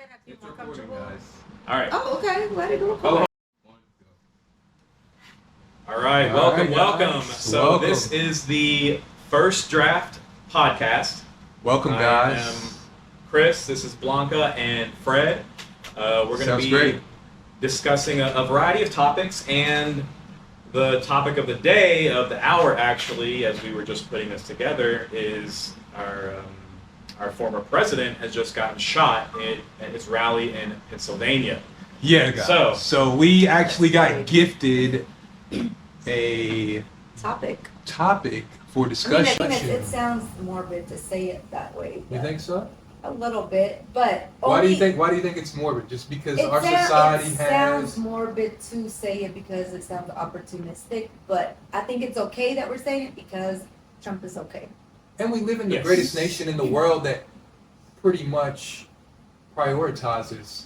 I feel more comfortable. All right. Oh, okay. Let it go. Oh. All right. Welcome. Guys. So Welcome. this is the First Draft podcast. Welcome, I guys. am Chris. This is Blanca and Fred. We're going to Sounds be great. discussing a variety of topics, and the topic of the day, of the hour, actually, as we were just putting this together, is our former president has just gotten shot at his rally in Pennsylvania. Yeah, guys. So we actually got gifted a Topic. topic for I discussion. mean, it sounds morbid to say it that way. You but think so? A little bit, but Why do you only- think? Why do you think it's morbid? Just because It our sound- society it has. sounds morbid to say it because it sounds opportunistic, but I think it's okay that we're saying it because Trump is okay. And we live in the Yes. greatest nation in the world that pretty much prioritizes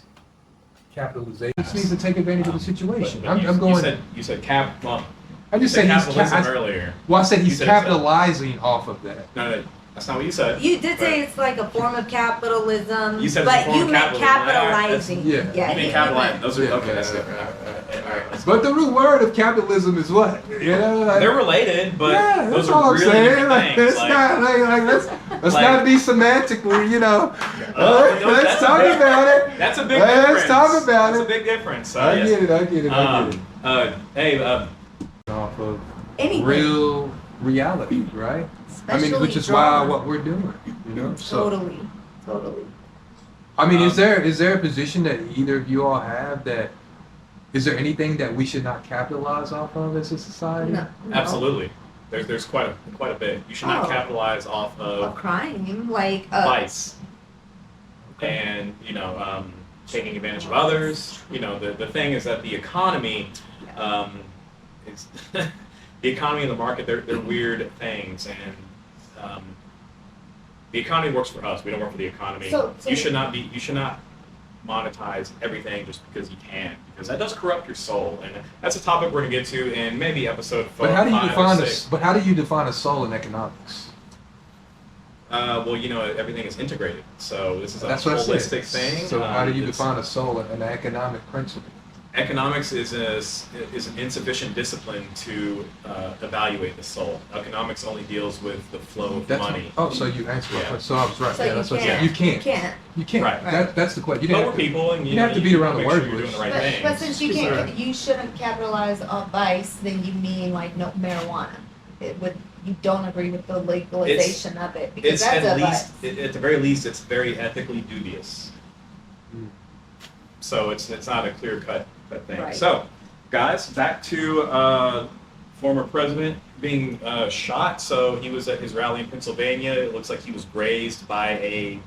capitalization. Just needs to take advantage of the situation. But I'm going. You said cap. Well, I just you said he's. capitalism earlier. Well, I said You he's said capitalizing off of that. No, that's not what you said. You did say But it's like a form of capitalism, You said it's a but form you of meant capitalism. capitalizing. Yeah. You mean capitalize. Those are Yeah. okay. That's different. All right, let's But the root word of capitalism is what? You know, like, They're related, but yeah, those that's all are I'm really saying. different Like, things. it's not let's like- not be semantically, you know. No, let's that's talk a big- about it. That's a big Let's difference. talk about That's it. a big difference. I Yes. get it. I get it. Hey, Off of Anything. real reality, right? I mean, which is why what we're doing, you know. So, Totally. I mean, Um, is there a position that either of you all have that? Is there anything that we should not capitalize off of as a society? No. absolutely. There's quite a bit. You should not Oh. capitalize off A of crime, like vice, and taking advantage of others. You know, the thing is that the economy, is the economy and the market. They're weird things, and the economy works for us. We don't work for the economy. So- You should not monetize everything just because you can, because that does corrupt your soul, and that's a topic we're gonna get to in maybe episode 5. But how do you define a? But how do you define a soul in economics? Well, everything is integrated, so this is a That's what I said. holistic thing. So how do you It's- define a soul in an economic principle? Economics is an insufficient discipline to evaluate the soul. Economics only deals with the flow of money. Oh, so you answered my Yeah. question. So I was right. So yeah, you that's what I can't. said. You can't. You can't. You can't. Right. That's the question. You But didn't we're have to, people, and you have to beat around the make word sure you're doing the right But, things. but since you Sorry. can't, you shouldn't capitalize on vice. Then you mean like no marijuana. You don't agree with the legalization of it because It's that's at a least, vice. at the very least, it's very ethically dubious. Mm. So it's not a clear cut thing. Right. So, guys, back to former president being shot. So he was at his rally in Pennsylvania. It looks like he was grazed by a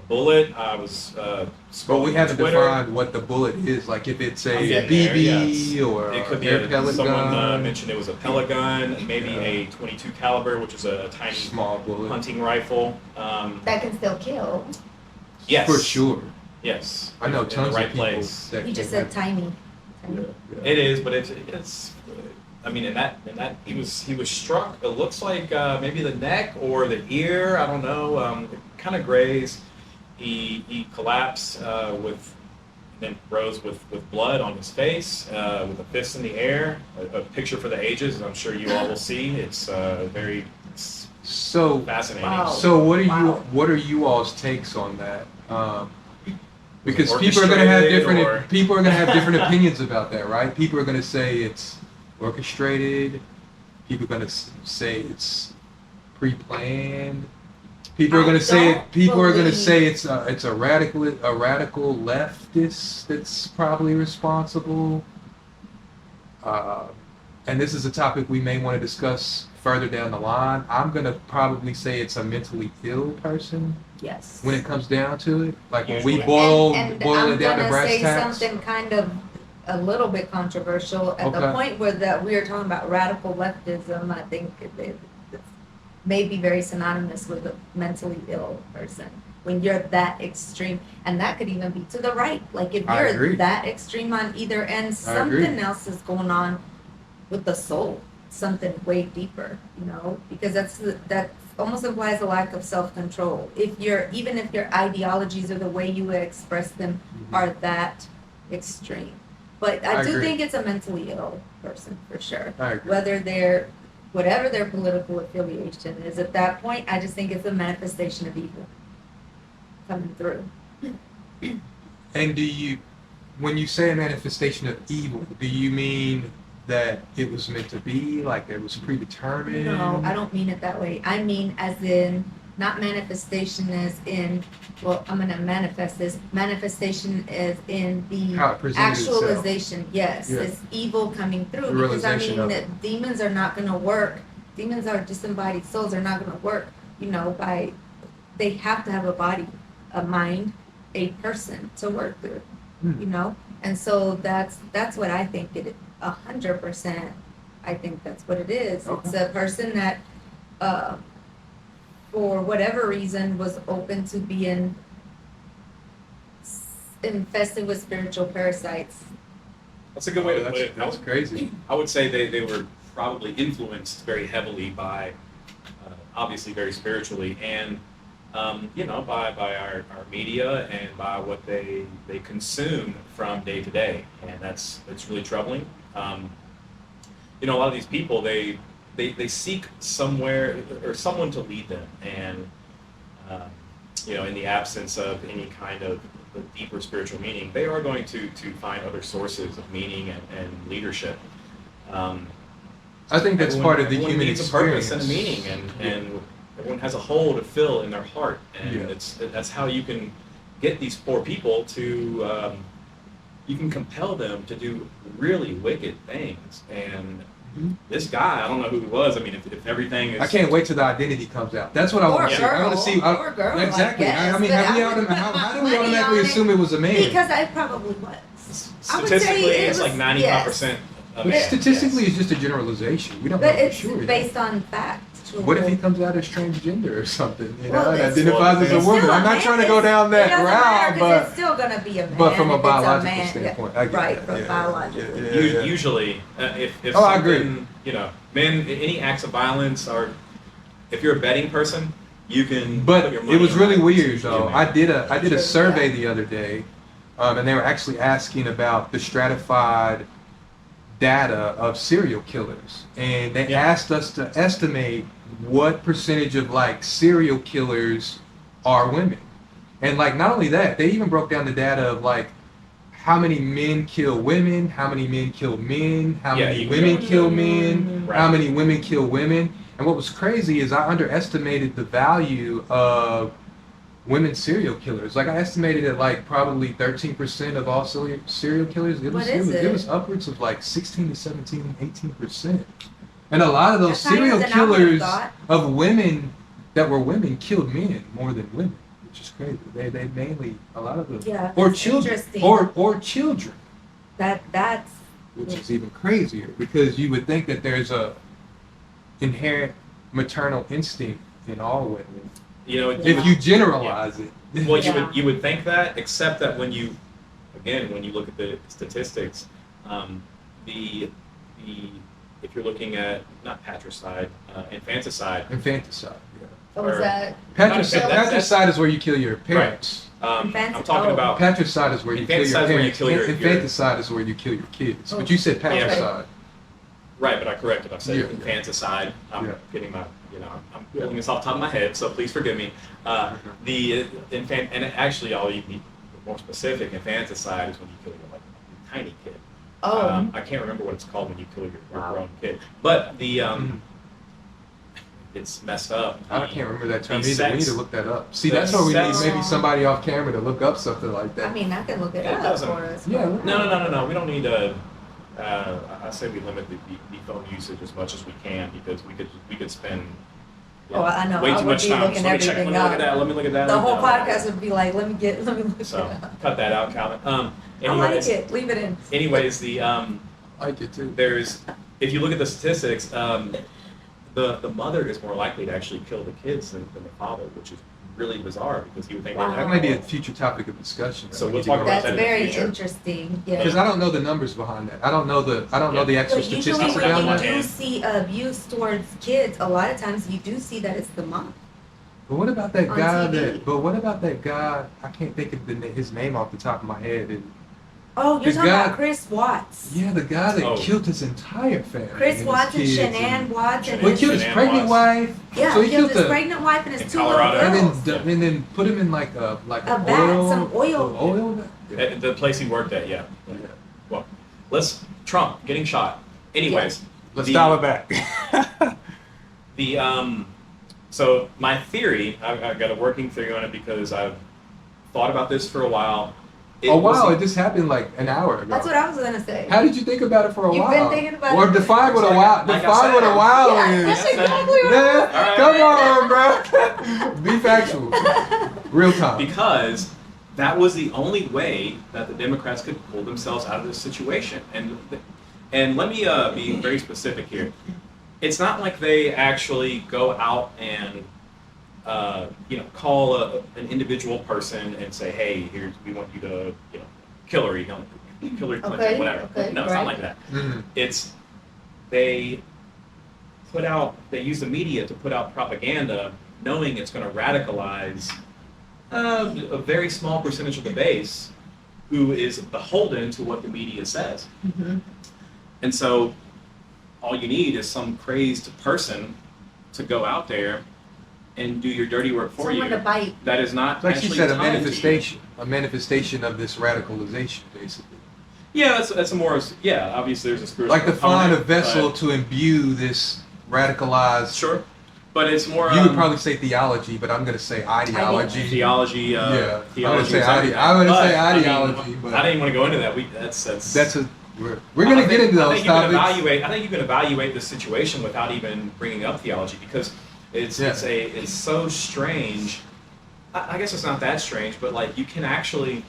bullet. I was But scrolling we haven't Twitter. defined what the bullet is. Like if it's I'm a getting BB there, yes. or It could be air pellet someone gun, mentioned it was a pellet gun, maybe Yeah. a .22 caliber, which is a tiny small bullet. hunting rifle. That can still kill. Yes, For sure. Yes, I know in tons the right of people place. that You just can said tiny. Yeah, yeah. It is, but it's. I mean, in that he was struck. It looks like maybe the neck or the ear. I don't know. Kind of grazed. He collapsed then rose with blood on his face, with a fist in the air. A picture for the ages, I'm sure you all will see. It's very So fascinating. Wow. So Wow. what are you all's takes on that? Because Was it people are going to have orchestrated, or- people are going to have different opinions about that, right? People are going to say it's orchestrated. People are going to say it's pre-planned. People are I going to say don't people are going to believe- say it's a radical leftist that's probably responsible. And this is a topic we may want to discuss further down the line. I'm going to probably say it's a mentally ill person Yes. when it comes down to it. Like when we Usually. boil and boil I'm it down to gonna brass say tacks. something kind of a little bit controversial at the Okay. point where that we are talking about radical leftism. I think it may be very synonymous with a mentally ill person when you're that extreme, and that could even be to the right. Like if I you're agree. that extreme on either end, agree. something else is going on with the soul, something way deeper, because that's almost implies a lack of self-control. Even if your ideologies or the way you express them are that extreme. But I I do agree. think it's a mentally ill person for sure. I agree. Whatever their political affiliation is, at that point, I just think it's a manifestation of evil coming through. And when you say a manifestation of evil, do you mean that it was meant to be, like it was predetermined? No, I don't mean it that way. I mean as in, not manifestation as in, well, I'm gonna manifest this. Manifestation is in the How it presented itself. actualization, yes. Yeah. It's evil coming through. The Because I realization mean, of that it. demons are not gonna work. Demons are disembodied souls, are not gonna work, they have to have a body, a mind, a person to work through. Hmm. And so that's what I think 100%. I think that's what it is. Okay. It's a person that, for whatever reason, was open to being infested with spiritual parasites. That's a good way to Oh, put it. that's crazy. I would say they were probably influenced very heavily by, obviously very spiritually, and by our media and by what they consume from day to day, and it's really troubling. A lot of these people they seek somewhere or someone to lead them, and in the absence of any kind of deeper spiritual meaning, they are going to find other sources of meaning and leadership. I think that's part of the everyone human needs experience. a purpose and a meaning, and everyone has a hole to fill in their heart, and Yeah. that's how you can get these poor people to. You can compel them to do really wicked things, and Mhm. this guy, I don't know who he was. I mean, if everything is, I can't wait till the identity comes out. That's what I want to see. I want to see. Or girl, exactly. I guess, I mean, but how I would do we put money automatically on it. assume it was a man? Because I probably was. I would say statistically, it it's was- like 95%. But statistically, it's just a generalization. We don't know But for it's sure. yet. based on fact. What if he comes out as transgender or something? Well, And it's- identifies as a It's woman. still I'm not man. trying to go down It that doesn't matter, route, 'cause it's but still gonna be a man. from a if it's biological man. standpoint, Yeah, I get right, that. from Yeah, biological. yeah. Usually, if Oh, I agree. something, men, any acts of violence, or if you're a betting person, you can. But put your money it was on really that. It's weird usually though. a man. I did a True, survey yeah. the other day, and they were actually asking about the stratified data of serial killers, and they Yeah. asked us to estimate what percentage of serial killers are women. And not only that, they even broke down the data of how many men kill women, how many men kill men, how Yeah, many you women can- kill men, Right. how many women kill women. And what was crazy is I underestimated the value of women serial killers. I estimated it probably 13% of all serial killers. It was, What is it it? was upwards of 16 to 17, 18%. And a lot of those That's higher serial than I would've killers thought. of women that were women killed men more than women, which is crazy. They mainly, a lot of them, Yeah, or that's children, interesting. or children, That's which is even crazier because you would think that there's a inherent maternal instinct in all women. If you generalize it. Well, Yeah. you would think that, except that when you look at the statistics, the if you're looking at not patricide, infanticide. Infanticide. Yeah. what was Or- that? Patricide, That's- patricide is where you kill your parents. I'm Infanticide. talking Oh. about Patricide is where you kill your Infanticide is where you parents. kill your- Infanticide is where you kill your kids. Oh. But you said Okay. patricide. right, but I corrected. I said Yeah. infanticide. I'm Yeah. getting my I'm pulling this off the top of my head, so please forgive me. The infant, and actually, I'll be more specific. Infanticide is when you kill your tiny kid. Oh, I can't remember what it's called when you kill your Wow. grown kid, but it's messed up. I can't remember that term the either. We need sex- to look that up. See, the that's where we need sex- maybe somebody off camera to look up something like that. I mean, I can look it It up doesn't- for us. Yeah. No. We don't need to. I say we limit the phone usage as much as we can because we could spend. Oh, I know. Way I too would much be time. looking So let me check. Let everything me look at up. that. Let me look at that. The whole No. podcast would be like, let me look it So up. cut that out, Calvin. I like Anyways, it. Leave it in. anyways, the I like it too. there's if you look at the statistics, the mother is more likely to actually kill the kids than the father, which is really bizarre because you would think Wow. That might be a future topic of discussion. So We we'll need to talk go about That's that in the very future. interesting. Yeah. Because I don't know the numbers behind that. I don't know the actual But usually statistics when around you that. that. do see abuse towards kids, a lot of times you do see that it's the mom. But what about that On guy TV. But what about that guy? I can't think of his name off the top of my head. Oh, you're The talking guy- about Chris Watts. Yeah, the guy that Oh. killed his entire family. Chris and Watts and his kids Shanann Watts and Well, he killed his Shanann pregnant Watts. wife. yeah, so he killed killed his the pregnant wife and his In two Colorado. little and girls. then and then put him in like A an vat, oil, some oil. oil. At the place he worked at, yeah. Well, Trump getting shot. Anyways, Let's the- dial it back. So my theory, I've got a working theory on it because I've thought about this for a while. It just happened like an hour ago. That's what I was gonna say. How did you think about it for a You've while? been thinking about or it. define what a Like while. I Define what a said. while Yeah, is. that's Yes, exactly what Yeah, All right. come on, bro. Be factual. Real time. Because that was the only way that the Democrats could pull themselves out of this situation. And let me be very specific here. It's not like they actually go out and call an individual person and say, hey, we want you to kill Hillary Clinton, Okay, whatever. okay, No, it's not right. like that. Mhm. It's they use the media to put out propaganda knowing it's going to radicalize a very small percentage of the base who is beholden to what the media says. Mhm. And so all you need is some crazed person to go out there and do your dirty work for Someone you. to bite. That is not Like she actually said, a tied to you. manifestation of this radicalization, basically. Yeah, that's a more, obviously there's a spiritual Like to find a component, vessel but- to imbue this radicalized. Sure. But it's more You would probably say theology, but I'm going to say ideology. theology. Yeah, I would theology say is everything. I would say But, ideology, but I didn't want to go into that. we're going to get into I those think you can topics. I think you can evaluate the situation without even bringing up theology because it's so strange. I guess it's not that strange, but like you can actually.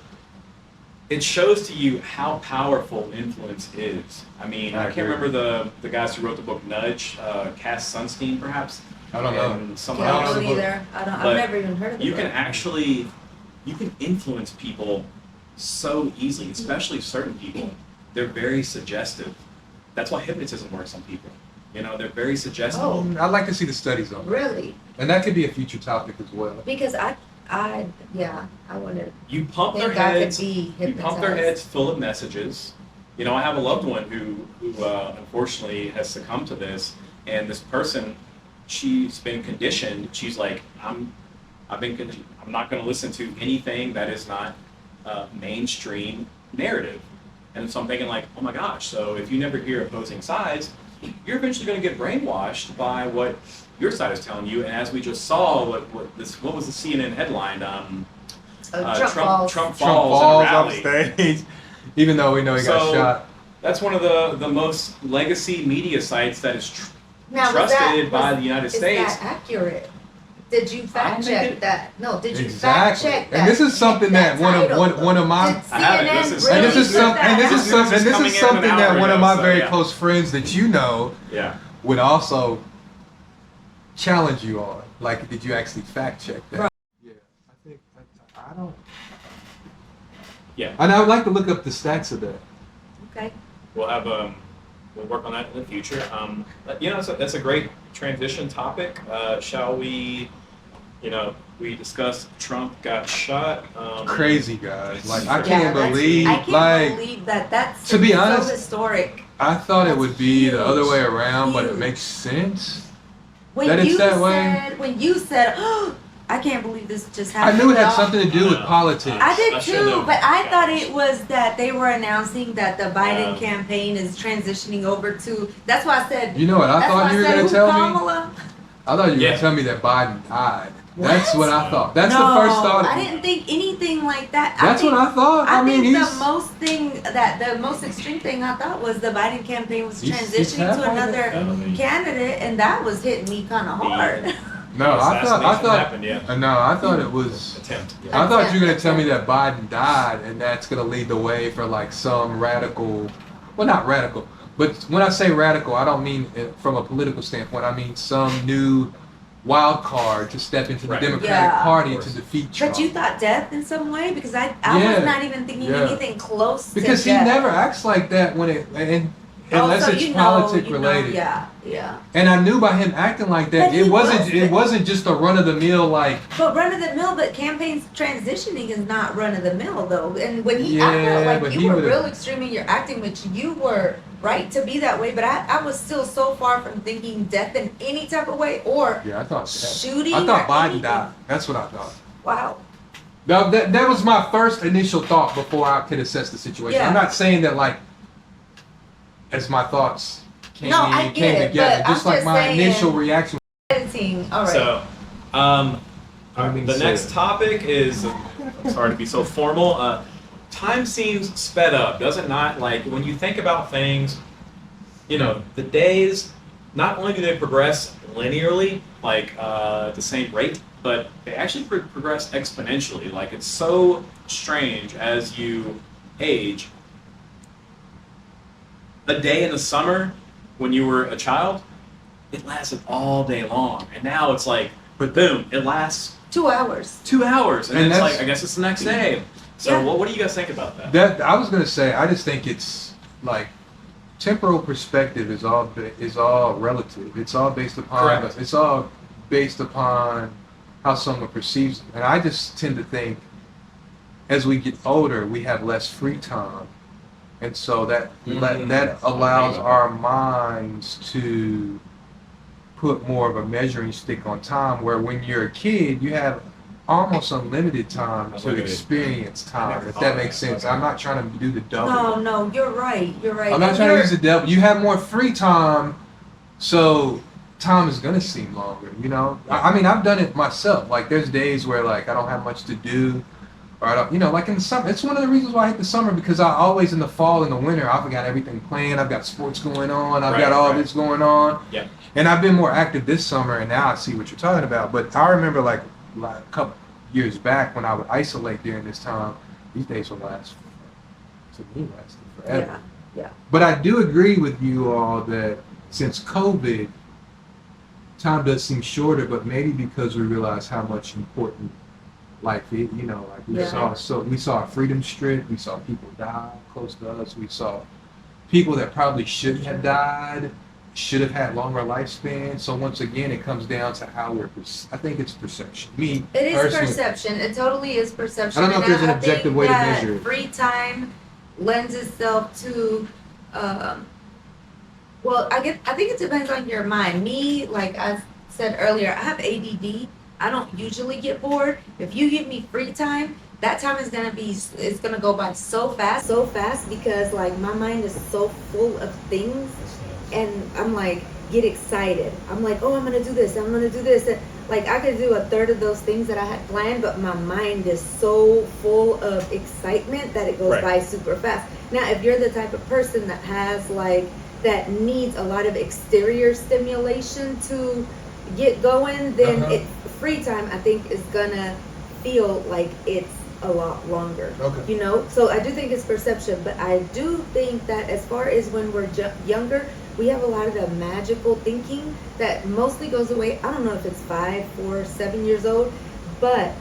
It shows to you how powerful influence is. I mean, I can't agree. remember the guys who wrote the book Nudge, Cass Sunstein, perhaps. I don't know. And someone Yeah, I else. don't either. I've But never even heard of it. You can actually, influence people so easily, especially certain people. They're very suggestive. That's why hypnotism works on people. They're very suggestive. Oh. I'd like to see the studies on it. Really? And that could be a future topic as well. Because I want to You pump their think I could heads. be You pump their hypnotized. heads full of messages. I have a loved one who unfortunately has succumbed to this, and this person, she's been conditioned. She's like, I'm not going to listen to anything that is not mainstream narrative. And so I'm thinking like, oh my gosh, so if you never hear opposing sides, you're eventually going to get brainwashed by what your side is telling you. And as we just saw, what was the CNN headline? Trump falls in a off rally. stage, even though we know he got So, shot. That's one of the most legacy media sites that is Now, trusted by the United States. Is that accurate? Did you I don't fact think check it- that? No, did you fact Exactly. check that? And this is something that one title? of my Did I haven't. CNN This is- really and this is put some that and this is out? some and this coming is in an something hour that one of ago, my so, very yeah. close friends that you know Yeah. would also challenge you on. Like, did you actually fact check that? Right. Yeah, I think I don't. Yeah. And I would like to look up the stats of that. Okay. We'll have we'll work on that in the future. But, that's a great transition topic. Shall we? We discussed Trump got shot. Crazy guys, like I Yeah, can't that's- believe, I can't like believe that's to be so honest, historic. I thought it That's would be the other huge. way around, but it Huge. makes sense. When that it's you that way. said, when you said, oh, I can't believe this just I happened. knew it had y'all." something to do with No. politics. I did I too, should've- but I thought it was that they were announcing that the Biden Um, campaign is transitioning over to. That's why I said. You know what I that's thought why you were I said, gonna who, tell me? Kamala? I thought you were Yeah. gonna tell me that Biden died. That's What? what I thought. That's no, the first thought. I didn't think anything like that. That's what I thought. I mean, think he's the most extreme thing I thought was the Biden campaign was He's transitioning to halfway another there. candidate, and that was hitting me kind of hard. no. I Assassination thought. happened, yeah. No, I thought it was. Attempt. I thought you were gonna Attempt. tell me that Biden died, and that's gonna lead the way for like some radical. Well, not radical, but when I say radical, I don't mean it from a political standpoint. I mean some new wild card to step into the Right. Democratic Yeah. Party Of to course. defeat Trump. But you thought death in some way? Because I Yeah. was not even thinking Yeah. anything close Because to he death. never acts like that when it and Oh, unless so it's you know, politic you know, related. yeah, yeah. And I knew by him acting like that, But he it wasn't was it wasn't just a run of the mill like But run of the mill, but campaigns transitioning is not run of the mill though. And when I Yeah, felt like but you he were would've- real extreme in your acting, which you were right to be that way. But I was still so far from thinking death in any type of way or yeah, I thought shooting. I thought or Biden anything. died. That's what I thought. Wow. That was my first initial thought before I could assess the situation. Yeah. I'm not saying that like as my thoughts came, No, I get came it, together. but Just I'm like just my saying- initial reaction. Editing. All right. So, I mean, the so- next topic is, sorry to be so formal, time seems sped up, does it not? Like, when you think about things, you know, the days, not only do they progress linearly, like at the same rate, but they actually progress exponentially. Like, it's so strange as you age. A day in the summer when you were a child, it lasted all day long. And now it's like, But- boom, it lasts 2 hours. 2 hours. And, And it's that's- like, I guess it's the next day. So Yeah. what do you guys think about that? That I was gonna say, I just think it's like temporal perspective is all relative. It's all based upon Correct. it's all based upon how someone perceives it. And I just tend to think as we get older, we have less free time, and so that that allows our minds to put more of a measuring stick on time. Where when you're a kid, you have almost unlimited time to Unlimited. experience I time. never If thought that of makes that. sense. I'm not trying to do the double. No, you're right. You're right. I'm not And trying to you're- use the devil. You have more free time, so time is gonna seem longer. You know, I mean, I've done it myself. Like, there's days where like I don't have much to do, or I don't, you know, like in the summer. It's one of the reasons why I hate the summer because I always in the fall and the winter I've got everything planned. I've got sports going on. I've got Right, all right. this going on. Yeah. And I've been more active this summer, and now I see what you're talking about. But I remember like a couple years back when I would isolate during this time. These days will last, to me, lasted forever. Yeah. But I do agree with you all that since COVID, time does seem shorter, but maybe because we realize how much important life is. You know, like we Yeah. we saw a freedom strip, we saw people die close to us, we saw people that probably shouldn't have died, should have had longer lifespans. So once again, it comes down to how we're. I think it's perception. Me It is personally, perception. It totally is perception. I don't know if And there's an I think objective way to that measure it. Free time lends itself to, well, I think it depends on your mind. Me, like I said earlier, I have ADD. I don't usually get bored. If you give me free time, that time is it's gonna go by so fast because like my mind is so full of things, and I'm like get excited. I'm like, oh, I'm gonna do this. I'm gonna do this. And, like I could do a third of those things that I had planned, but my mind is so full of excitement that it goes Right. by super fast. Now, if you're the type of person that has like that needs a lot of exterior stimulation to get going, then Uh-huh. free time I think is gonna feel like it's a lot longer. Okay. You know, so I do think it's perception, but I do think that as far as when we're younger, we have a lot of the magical thinking that mostly goes away. I don't know if it's 5, 4, 7 years old, but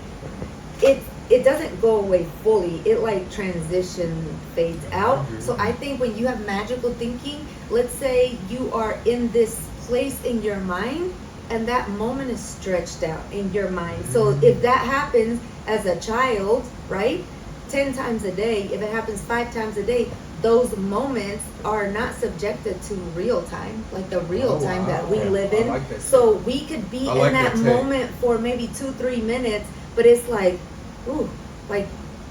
it doesn't go away fully. It like transition fades out. So I think when you have magical thinking, let's say you are in this place in your mind and that moment is stretched out in your mind. So if that happens as a child, right? 10 times a day, if it happens 5 times a day, those moments are not subjected to real time, like the real Oh, time wow. that we Yeah, live I in. like that. So we could be I like in that that take. moment for maybe 2-3 minutes, but it's like, ooh, like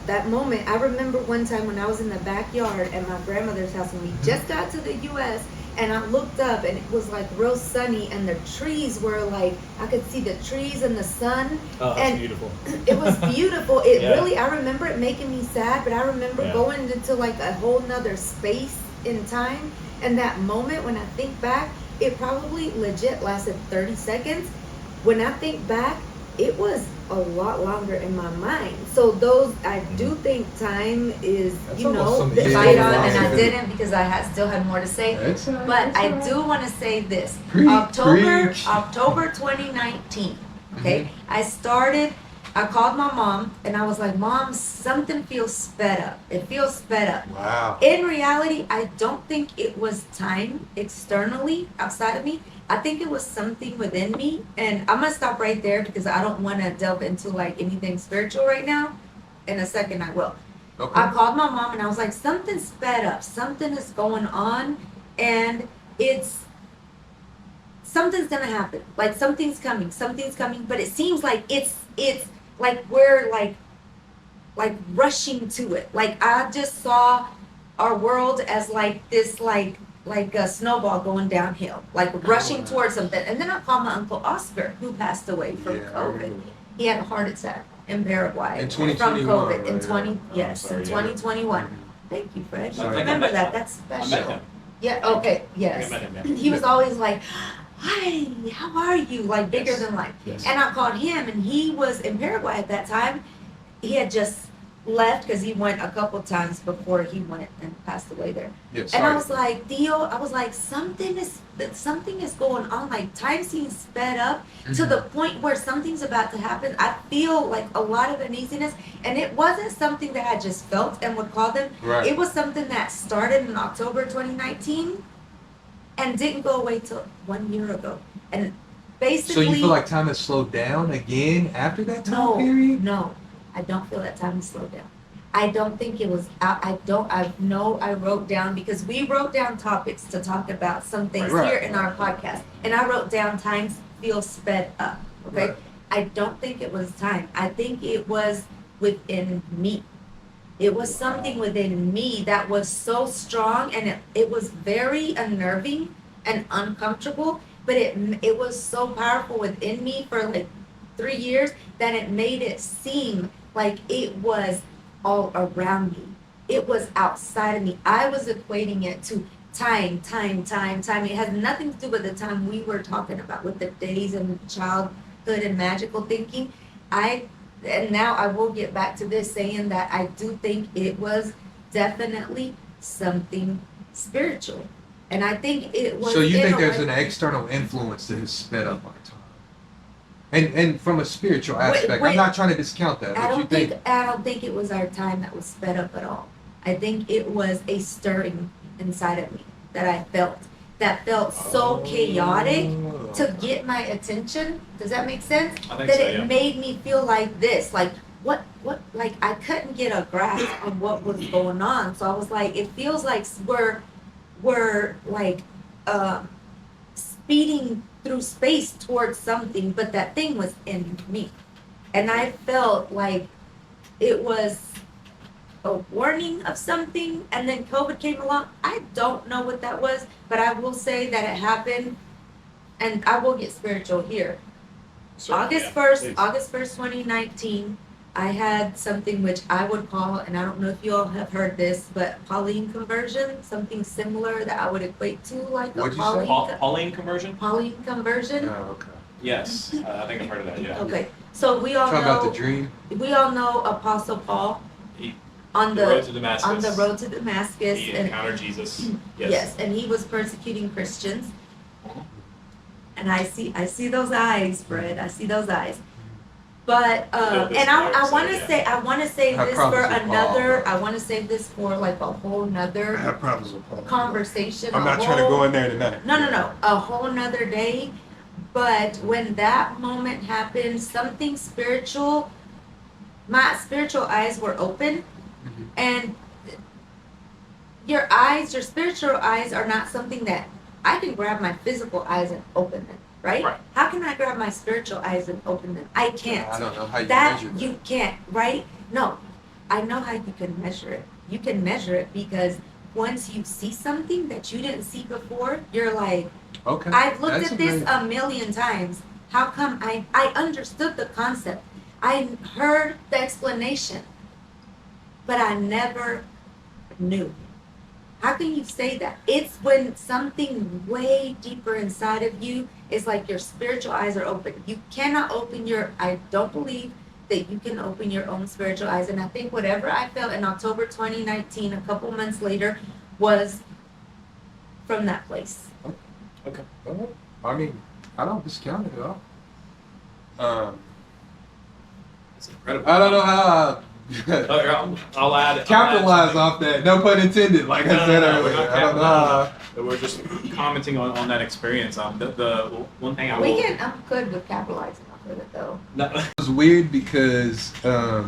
that moment. I remember one time when I was in the backyard at my grandmother's house and we just got to the US, and I looked up and it was like real sunny and the trees were like, I could see the trees and the sun. Oh, that's And- beautiful. It was beautiful. It Yeah. really, I remember it making me sad, but I remember Yeah. going into like a whole nother space in time. And that moment, when I think back, it probably legit lasted 30 seconds. When I think back, it was a lot longer in my mind. So those, I do think time is, That's you almost know, some the years fight ago. on, and I Yeah. didn't because I still had more to say. That's all right, But that's I all right. do want to say this. Preach, October preach. 2019. Okay, I called my mom and I was like, Mom, something feels sped up. It feels sped up. Wow. In reality, I don't think it was time externally outside of me. I think it was something within me. And I'm gonna stop right there because I don't want to delve into like anything spiritual right now. In a second, I will. Okay. I called my mom and I was like, something sped up, something is going on, and something's gonna happen. Like something's coming, but it seems like it's like we're like rushing to it. Like I just saw our world as like this like a snowball going downhill, like rushing wow. towards something. And then I called my uncle Oscar, who passed away from Yeah, I COVID. remember. He had a heart attack in Paraguay In from 2021, COVID in right? 20 yes, sorry, in yeah. 2021. Thank you, Fred. You Sorry. remember that? That's I met special. him. Yeah, okay, yes. I met him, yeah. He was always like, hi, how are you? Like bigger Yes. than life. Yes. And I called him, and he was in Paraguay at that time. He had just left because he went a couple times before he went and passed away there. Yeah, And sorry. I was like, Dio, I was like, something is going on. Like time seems sped up to the point where something's about to happen. I feel like a lot of uneasiness, and it wasn't something that I just felt and would call them. Right. It was something that started in October 2019 and didn't go away till 1 year ago. And So basically, you feel like time has slowed down again after that time no, period? no, I don't feel that time has slowed down. I don't think it was. I know I wrote down because we wrote down topics to talk about some things Right. here in our podcast, and I wrote down times feel sped up. Okay, Right. I don't think it was time. I think it was within me. It was something within me that was so strong, and it was very unnerving and uncomfortable. But it was so powerful within me for like 3 years that it made it seem like it was all around me. It was outside of me. I was equating it to time. It has nothing to do with the time we were talking about with the days and childhood and magical thinking. And now I will get back to this saying that I do think it was definitely something spiritual. And I think it was. So you in think a there's way- an external influence that has sped up our time? And from a spiritual aspect, wait. I'm not trying to discount that, I but you don't think it was our time that was sped up at all. I think it was a stirring inside of me that I felt that felt so chaotic to get my attention. Does that make sense? I think That so, it yeah. made me feel like this, like what, like I couldn't get a grasp on what was going on. So I was like, it feels like we're like speeding through space towards something, but that thing was in me. And I felt like it was a warning of something, and then COVID came along. I don't know what that was, but I will say that it happened, and I will get spiritual here. Certainly, August yeah, 1st, please. August 1st, 2019, I had something which I would call, and I don't know if you all have heard this, but Pauline conversion, something similar that I would equate to like What'd a you say? Pauline conversion? Pauline conversion. Oh, okay. Yes, I think I've heard of that. Yeah. Okay, so we all Talking about know the dream. Apostle Paul He- on the road to Damascus. on the road to Damascus, He and encountered Jesus. Yes. yes, and he was persecuting Christians. And I see those eyes, Fred. I see those eyes. But Built this and I fire, want to so, say I want to save Have this for problems with another. Paul. I want to save this for like a whole I nother have problems with Paul. conversation. I'm a not trying to whole- go in there tonight. No, a whole nother day. But when that moment happened, something spiritual, my spiritual eyes were open, Mhm. and your spiritual eyes are not something that I can grab my physical eyes and open them, right? Right. How can I grab my spiritual eyes and open them? I can't. I don't know how you That measure that. you can't, right? No, I know how you can measure it. You can measure it because once you see something that you didn't see before, you're like, Okay. I've looked That's at this great- a million times. How come I understood the concept? I heard the explanation, but I never knew. How can you say that? It's when something way deeper inside of you is like your spiritual eyes are open. You cannot open your, I don't believe that you can open your own spiritual eyes. And I think whatever I felt in October 2019, a couple months later, was from that place. Okay. I mean, I don't discount it at all. It's incredible. I don't know how I'll add. capitalize off that. No pun intended. Like I said No, we're earlier, not I don't know. capitalizing. We're just commenting on that experience. The one thing I will. I'm good with capitalizing off of it though. No, It was weird because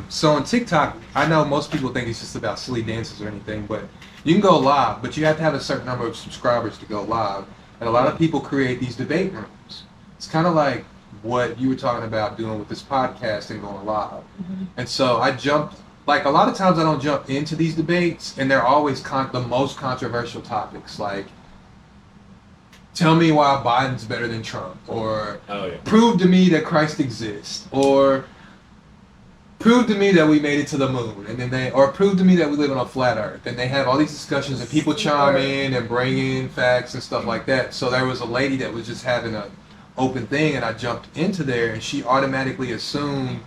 so on TikTok, I know most people think it's just about silly dances or anything, but you can go live, but you have to have a certain number of subscribers to go live, and a lot of people create these debate rooms. It's kind of like what you were talking about doing with this podcast and going live. And so I jumped, like a lot of times I don't jump into these debates, and they're always the most controversial topics, like tell me why Biden's better than Trump, or oh yeah. prove to me that Christ exists, or prove to me that we made it to the moon, and then or prove to me that we live on a flat earth. And they have all these discussions, and people chime in and bring in facts and stuff like that. So there was a lady that was just having a open thing, and I jumped into there, and she automatically assumed,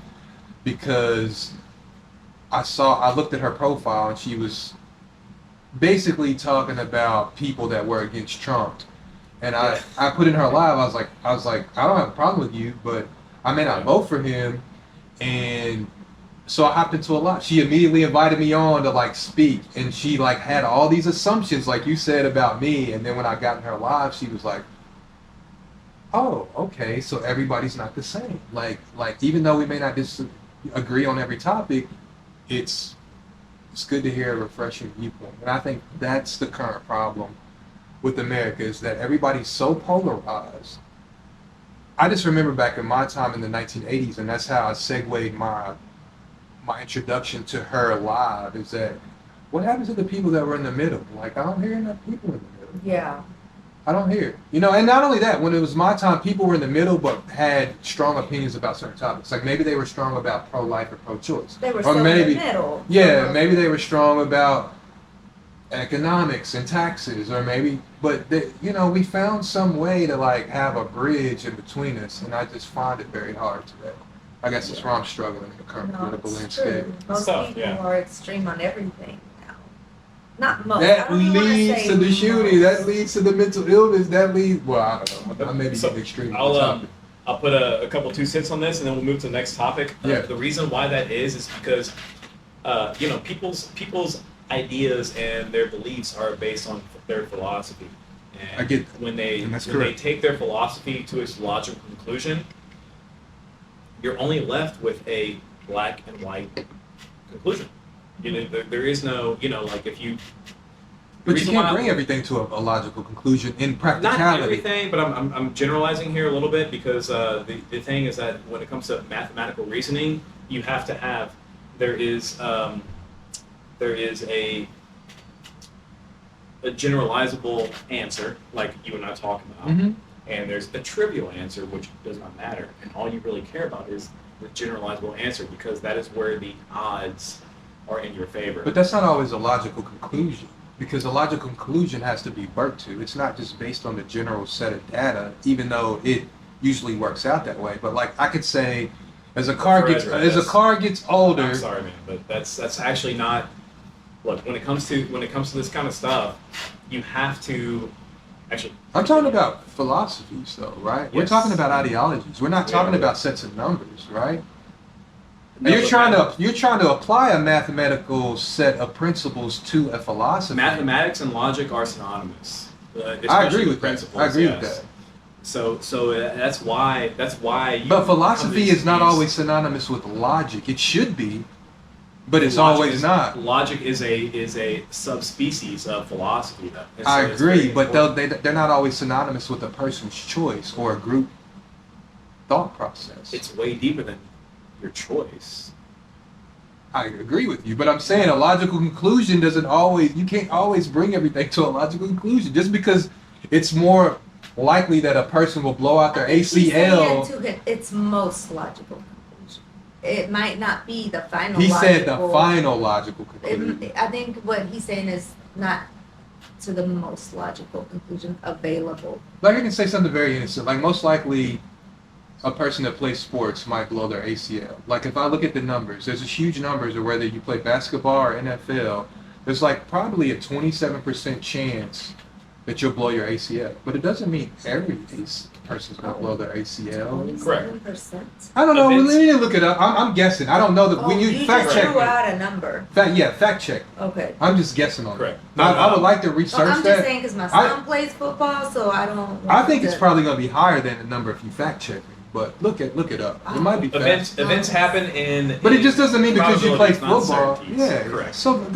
because I looked at her profile, and she was basically talking about people that were against Trump. And I put in her live, I was like, I don't have a problem with you, but I may not vote for him. And so I hopped into a lot. She immediately invited me on to like speak, and she like had all these assumptions, like you said, about me. And then when I got in her live, she was like, oh, okay, so everybody's not the same. Like even though we may not disagree on every topic, it's good to hear a refreshing viewpoint. And I think that's the current problem with America, is that everybody's so polarized. I just remember back in my time in the 1980s, and that's how I segued my introduction to her live, is that what happens to the people that were in the middle? Like, I don't hear enough people in the middle. Yeah. I don't hear it. You know, and not only that, when it was my time, people were in the middle but had strong opinions about certain topics. Like maybe they were strong about pro-life or pro-choice. They were Or still maybe, in the middle. yeah, maybe they were strong about economics and taxes, or maybe, but they, you know, we found some way to like have a bridge in between us, and I just find it very hard today. I guess that's where I'm struggling in the current political it's landscape. true. Most Tough, people yeah. are extreme on everything now. Not most. That I don't even wanna leads say to the shooting. most. That leads to the mental illness. That leads. Well, I don't know. I maybe So, get extreme. on the I'll topic. I'll put a couple 2 cents on this, and then we'll move to the next topic. Yeah. The reason why that is because you know, people's ideas and their beliefs are based on their philosophy. And I get that. when they And that's when they correct. take their philosophy to its logical conclusion, you're only left with a black and white conclusion. You know, there is no, you know, like if you. the But you reason can't why- bring everything to a logical conclusion in Not practicality. everything, but I'm generalizing here a little bit, because the thing is that when it comes to mathematical reasoning, you have to have there is a generalizable answer, like you and I talk about, Mhm. and there's a trivial answer, which does not matter, and all you really care about is the generalizable answer, because that is where the odds are in your favor. But that's not always a logical conclusion, because a logical conclusion has to be worked to. It's not just based on the general set of data, even though it usually works out that way. But like I could say, as a car gets older, I'm sorry, man, but that's actually not. Look, when it comes to this kind of stuff, you have to actually. I'm talking about philosophies, though, right? We're Yes. talking about ideologies. We're not We talking are. about sets of numbers, right? No, you're but trying to apply a mathematical set of principles to a philosophy. mathematics and logic are synonymous. I agree especially with that. principles, I agree with yes. that. So that's why you But come philosophy to is not these- always synonymous with logic. It should be, but it's Logic always is- not. Logic is a subspecies of philosophy, though. And I so it's agree, very but important. they're not always synonymous with a person's choice or a group thought process. It's way deeper than your choice. I agree with you, but I'm saying a logical conclusion doesn't always, you can't always bring everything to a logical conclusion. Just because it's more likely that a person will blow out their I think he's ACL. saying to its most logical conclusion. It might not be the final. He said the logical- final logical conclusion. I think what he's saying is not to the most logical conclusion available. Like I can say something very innocent. Like most likely, a person that plays sports might blow their ACL. Like if I look at the numbers, there's a huge numbers of whether you play basketball or NFL. There's like probably a 27% chance that you'll blow your ACL, but it doesn't mean every person's gonna blow their ACL. 27%. I don't know. Events- Let me look it up. I'm guessing. I don't know that when you you fact just check. threw me. out a number. Fact check. Okay. I'm just guessing on Correct. it. I would like to research Well, I'm that. just saying because my son plays football, so I don't. I think it's to- probably going to be higher than the number if you fact check me. But look it up. It might be fast. Events happen in. But it just doesn't mean because you play probabilities, not football. certainties. Yeah. Correct. So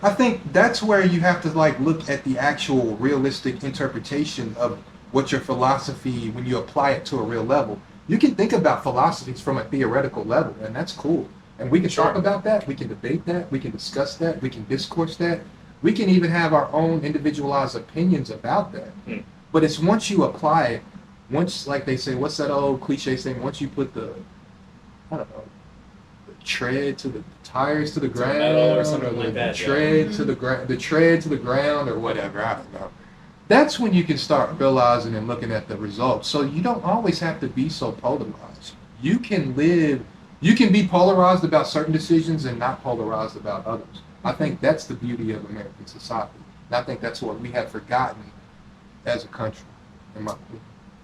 I think that's where you have to like look at the actual realistic interpretation of what your philosophy when you apply it to a real level. You can think about philosophies from a theoretical level, and that's cool. And we can Sure. talk about that. We can debate that. We can discuss that. We can discourse that. We can even have our own individualized opinions about that. But it's once you apply it, once, like they say, what's that old cliche saying? Once you put the, I don't know, the tread to the tires to the ground, metal or something like the that, yeah. tread to the ground, the tread to the ground, or whatever. I don't know. That's when you can start realizing and looking at the results. So you don't always have to be so polarized. You can be polarized about certain decisions and not polarized about others. I think that's the beauty of American society. And I think that's what we have forgotten as a country, in my opinion.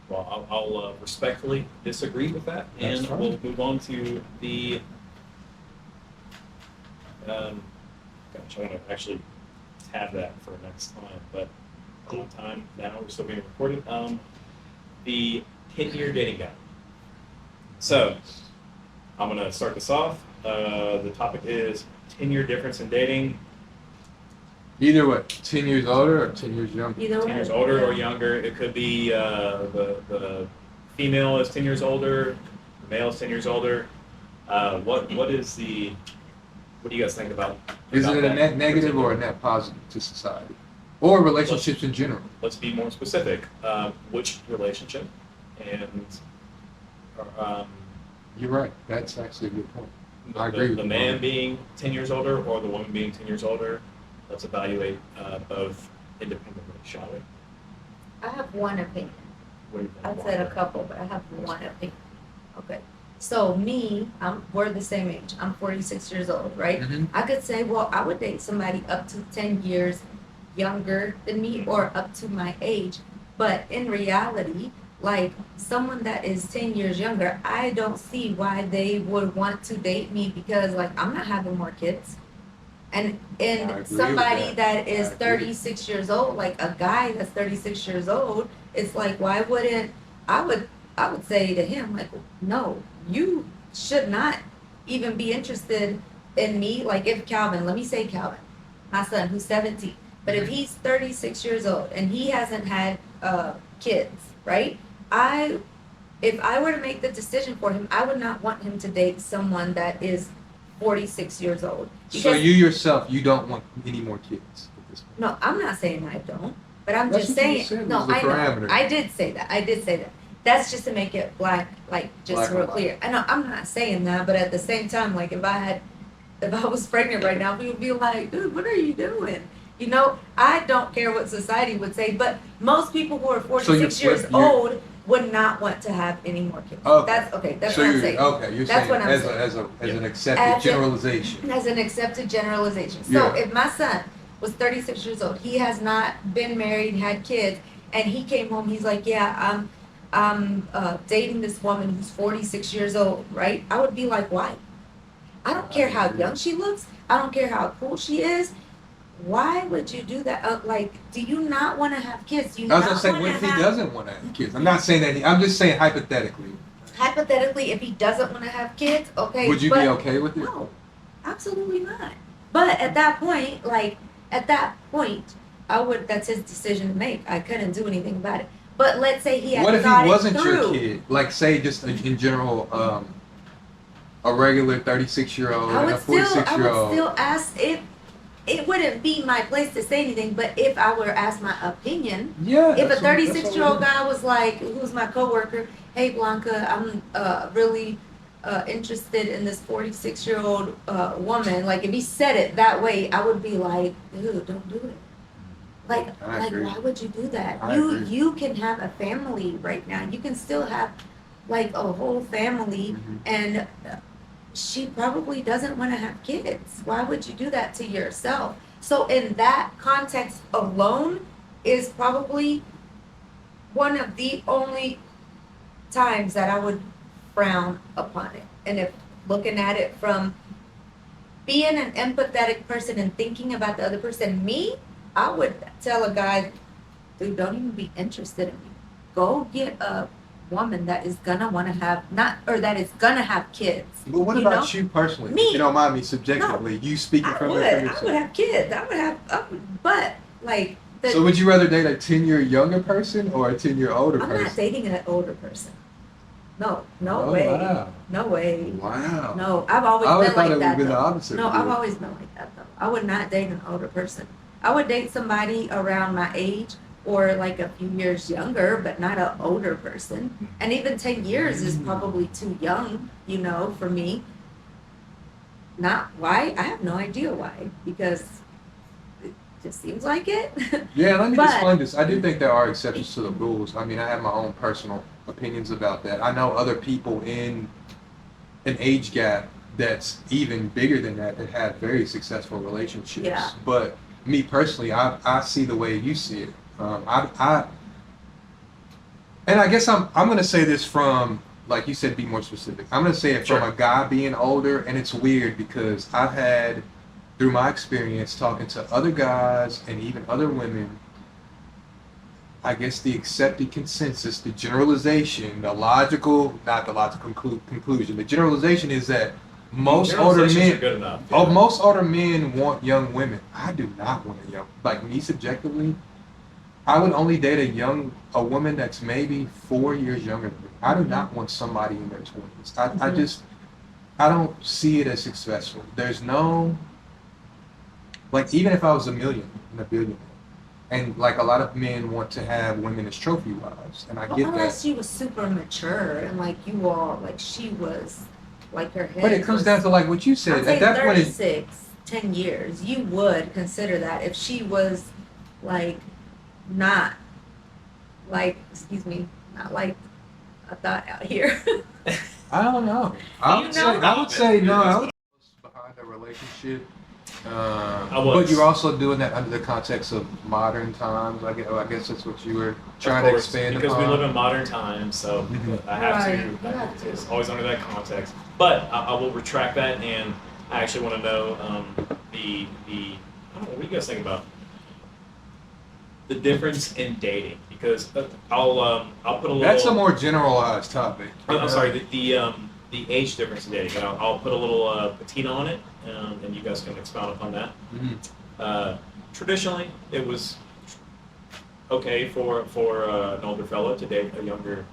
Well, I'll respectfully disagree with that, That's and fine. we'll move on to the. Gosh, I want to actually have that for next time, but on time now, we're still being recorded. The 10-year dating guide. So, I'm going to start this off. The topic is 10-year difference in dating. Either way, 10 years older or 10 years younger. Either 10 way. years older or Yeah. younger. It could be the female is 10 years older, the male is 10 years older. What do you guys think about? Is about it a that net negative or a net positive to society? Or relationships in general? Let's be more specific. Which relationship? And You're right. That's actually a good point. I agree with the you. man being 10 years older or the woman being 10 years older. Let's evaluate both independently, shall we? I have one opinion. What do you think? I said a couple, but I have one opinion. Okay. So me, we're the same age. I'm 46 years old, right? Mhm. I could say, well, I would date somebody up to 10 years younger than me or up to my age. But in reality, like someone that is 10 years younger, I don't see why they would want to date me because like I'm not having more kids. And I agree with somebody that is I agree. 36 years old, like a guy that's 36 years old, it's like why wouldn't I would say to him like no, you should not even be interested in me. Like if Calvin, let me say Calvin, my son who's 17, but if he's 36 years old and he hasn't had kids, right? If I were to make the decision for him, I would not want him to date someone that is 46 years old. So Because- you yourself, you don't want any more kids at this point. No, I'm not saying I don't, but I'm That's just what you saying. said No, was the I know. parameter. I did say that. I did say that. That's just to make it black, like just Black and real white. clear. I know I'm not saying that, but at the same time, like if I was pregnant right now, we would be like, dude, what are you doing? You know, I don't care what society would say, but most people who are 46 you're- years you're- old would not want to have any more kids. Okay. That's okay. That's so what I'm you're saying. okay. You're That's saying what I'm as saying. as an accepted As a- generalization. As an accepted generalization. So Yeah. if my son was 36 years old, he has not been married, had kids, and he came home, he's like, yeah, I'm dating this woman who's 46 years old, right? I would be like, why? I don't care how young she looks. I don't care how cool she is. Why would you do that? Like, do you not want to have kids? Do you I was not gonna say, wanna what if he have- doesn't want to have kids? I'm not saying that. I'm just saying hypothetically. Hypothetically, if he doesn't want to have kids, okay. Would you but be okay with it? No, absolutely not. But at that point, I would. That's his decision to make. I couldn't do anything about it. But let's say he had What if thought he it wasn't your through. kid? Like, say, just in general, a regular 36-year-old I and a would still 46-year-old. ask if it wouldn't be my place to say anything. But if I were asked my opinion, Yeah. if a that's what- that's 36-year-old what guy was like, who's my coworker, hey Blanca, I'm really interested in this 46-year-old woman. Like if he said it that way, I would be like, dude, don't do it. I agree. why would you do that? I You agree. you can have a family right now. You can still have like a whole family, Mhm. and she probably doesn't want to have kids. Why would you do that to yourself? So in that context alone is probably one of the only times that I would frown upon it. And if looking at it from being an empathetic person and thinking about the other person, me, I would tell a guy, dude, don't even be interested in me. Go get a woman that is gonna want to have not or that is gonna have kids. But what you about know? you personally? Me. If you don't mind me subjectively, you speaking I from would. it for I would yourself. have kids. But like the, So would you rather date a 10-year younger person or a 10-year older I'm not person? dating an older person. No, no Oh, way. wow. No way. Wow. No, I've always I would been have thought like it would that. have been the Though. opposite. No, for I've you. always been like that though. I would not date an older person. I would date somebody around my age or like a few years younger, but not an older person. And even 10 years is probably too young, for me. Not why? I have no idea why. Because it just seems like it. Yeah, let me But- explain this. I do think there are exceptions to the rules. I mean, I have my own personal opinions about that. I know other people in an age gap that's even bigger than that that have very successful relationships. Yeah. But me personally, I see the way you see it. And I guess I'm going to say this from, like you said, be more specific. I'm going to say it from Sure. a guy being older, and it's weird because I've had, through my experience, talking to other guys and even other women, I guess the accepted consensus, the generalization, the logical, not the logical conclusion, the generalization is that most older Generalizations are men, good enough. oh, most older men want young women. I do not want a young, like me subjectively, I would only date a woman that's maybe 4 years younger than me. I do not want somebody in their 20s. I don't see it as successful. There's no, like, even if I was a billionaire, and like a lot of men want to have women as trophy wives, and I Well, get unless that. she was super mature and like you all, like she was, like her head. But it comes was, down to like what you I'm said. saying At that point, 36, 10 years, you would consider that if she was like not like, excuse me, not like a thought out here. I don't know. You know? I would say no. I would behind a relationship. I was. But you're also doing that under the context of modern times. I guess that's what you were trying Of to course, expand because upon. we live in modern times, so Mhm. I have Right, to. you have to. It's always under that context. But I will retract that, and I actually want to know the I don't know, what do you guys think about the difference in dating? Because I'll put a little. That's a more generalized topic. I'm sorry, the age difference in dating. And I'll put a little patina on it, and you guys can expound upon that. Mhm. Traditionally, it was okay for an older fellow to date a younger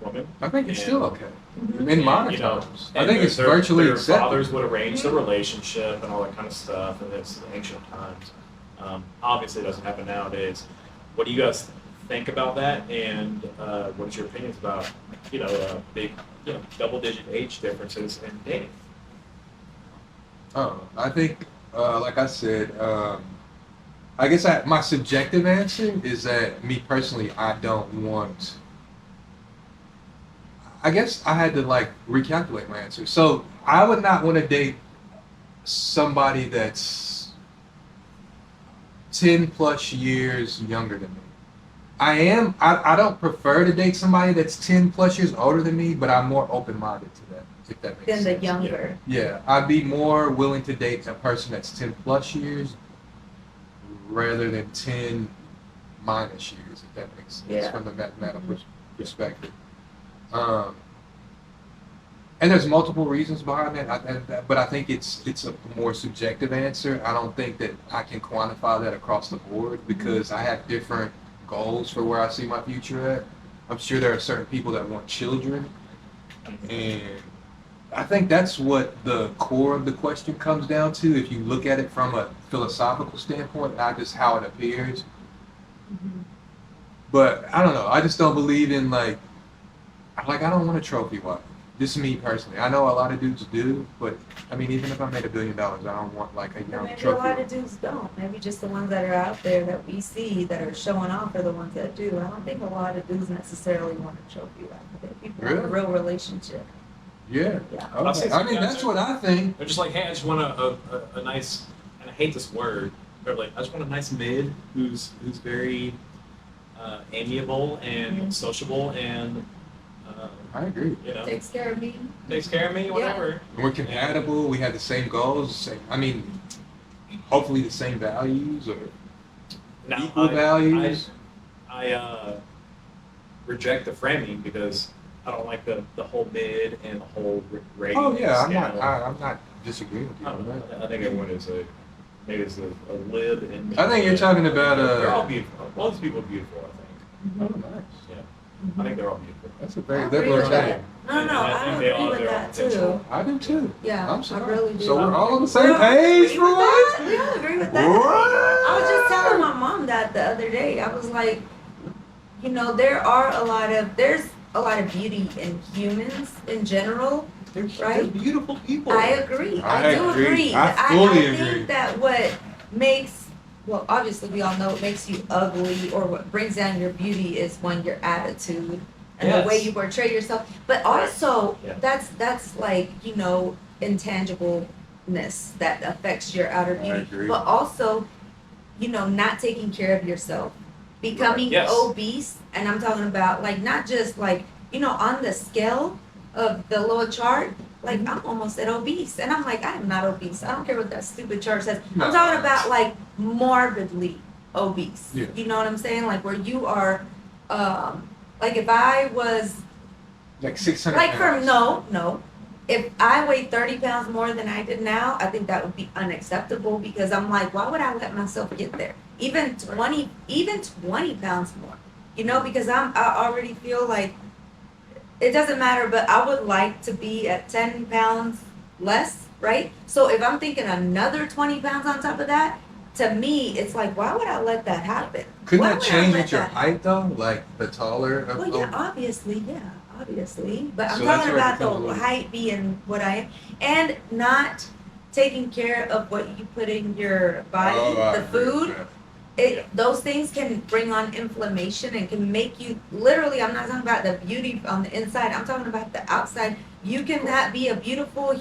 woman. I think it's And- still okay Mhm. in modern You know, times. I and think it's their virtually their accepted. fathers would arrange the relationship and all that kind of stuff, and it's ancient times. Obviously, it doesn't happen nowadays. What do you guys think about that? And what is your opinions about big double-digit age differences in dating? Oh, I think, like I said, I guess my subjective answer is that me personally, I don't want. I guess I had to like recalculate my answer. So I would not want to date somebody that's 10 plus years younger than me. I don't prefer to date somebody that's 10 plus years older than me, but I'm more open minded to that, if that makes Than sense. the younger. Yeah, I'd be more willing to date a person that's 10 plus years rather than 10 minus years, if that makes sense, Yeah. from the mathematical perspective. And there's multiple reasons behind that, but I think it's a more subjective answer. I don't think that I can quantify that across the board because I have different goals for where I see my future at. I'm sure there are certain people that want children, and I think that's what the core of the question comes down to. If you look at it from a philosophical standpoint, not just how it appears. But I don't know. I just don't believe in like I don't want a trophy wife. this is me personally. I know a lot of dudes do, but I mean, even if I made $1 billion, I don't want like a But young maybe a lot trophy. of dudes don't. Maybe just the ones that are out there that we see that are showing off are the ones that do. I don't think a lot of dudes necessarily want a trophy wife. I think people want a Really? real relationship. Yeah. Yeah. I'll say Okay. I mean, something that's else. what I think. They're just like, hey, I just want a nice, and I hate this word, but like, I just want a nice mid who's very amiable and Mhm. sociable and I agree. you know Takes care of me. takes care of me, whatever. We're compatible. We have the same goals. Same, I mean, hopefully the same values or Now, equal values. I reject the framing because I don't like the whole mid and the whole rating. Oh yeah, I'm scale. not. I'm not disagreeing with you I on don't that. know. I think everyone is maybe it's a lib and. I think you're talking about They're all beautiful. All these people are beautiful. I think. Oh, nice. I think they're all beautiful. That's a I very agree liberal with that. take. No, no, I I think they all agree with have their that own potential. too. I do too. Yeah, I'm I sorry. really do. So we're all on the We same all page agree for with once. that. We all agree with that. What? I was just telling my mom that the other day. I was like, you know, there's a lot of beauty in humans in general. They're Right? beautiful people. I agree. I I do agree. agree. I fully I agree. think that what makes, well, obviously we all know what makes you ugly or what brings down your beauty is your attitude and the way Yes. you portray yourself. But also, Yeah. that's like, you know, intangibleness that affects your outer I beauty. agree. But also, you know, not taking care of yourself, becoming Yes. obese, and I'm talking about like not just like, you know, on the scale of the little chart, like Mm-hmm. I'm almost at obese, and I'm like, I am not obese. I don't care what that stupid chart says. No. I'm talking about like morbidly obese. Yeah. You know what I'm saying? Like where you are, like if I was Like 600 like pounds. no. If I weighed 30 pounds more than I did now, I think that would be unacceptable because I'm like, why would I let myself get there? Even 20 pounds more. You know, because I already feel like it doesn't matter, but I would like to be at 10 pounds less, right? So if I'm thinking another 20 pounds on top of that, to me, it's like, why would I let that happen? Couldn't Why that would I change let with your that height though? Like the taller of Well, yeah, obviously. But I'm So that's talking where it about becomes a the little- height being what I am, and not taking care of what you put in your body, Oh, I the agree with food. that. Those things can bring on inflammation and can make you literally. I'm not talking about the beauty on the inside. I'm talking about the outside. You cannot be a beautiful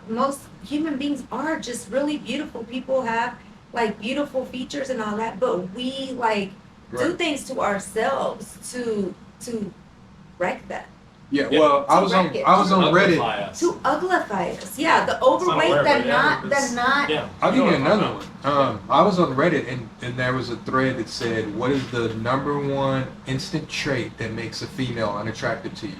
most human beings are just really beautiful. People have like beautiful features and all that, but we like do Right. things to ourselves to wreck that, Yeah, Yeah. well, I was on To Reddit. Uglify us. to uglify us. Yeah, the It's not overweight, aware, the but yeah, not, it's- the not. Yeah. I'll give you know what I'm another talking one. I was on Reddit and there was a thread that said, "What is the number one instant trait that makes a female unattractive to you?"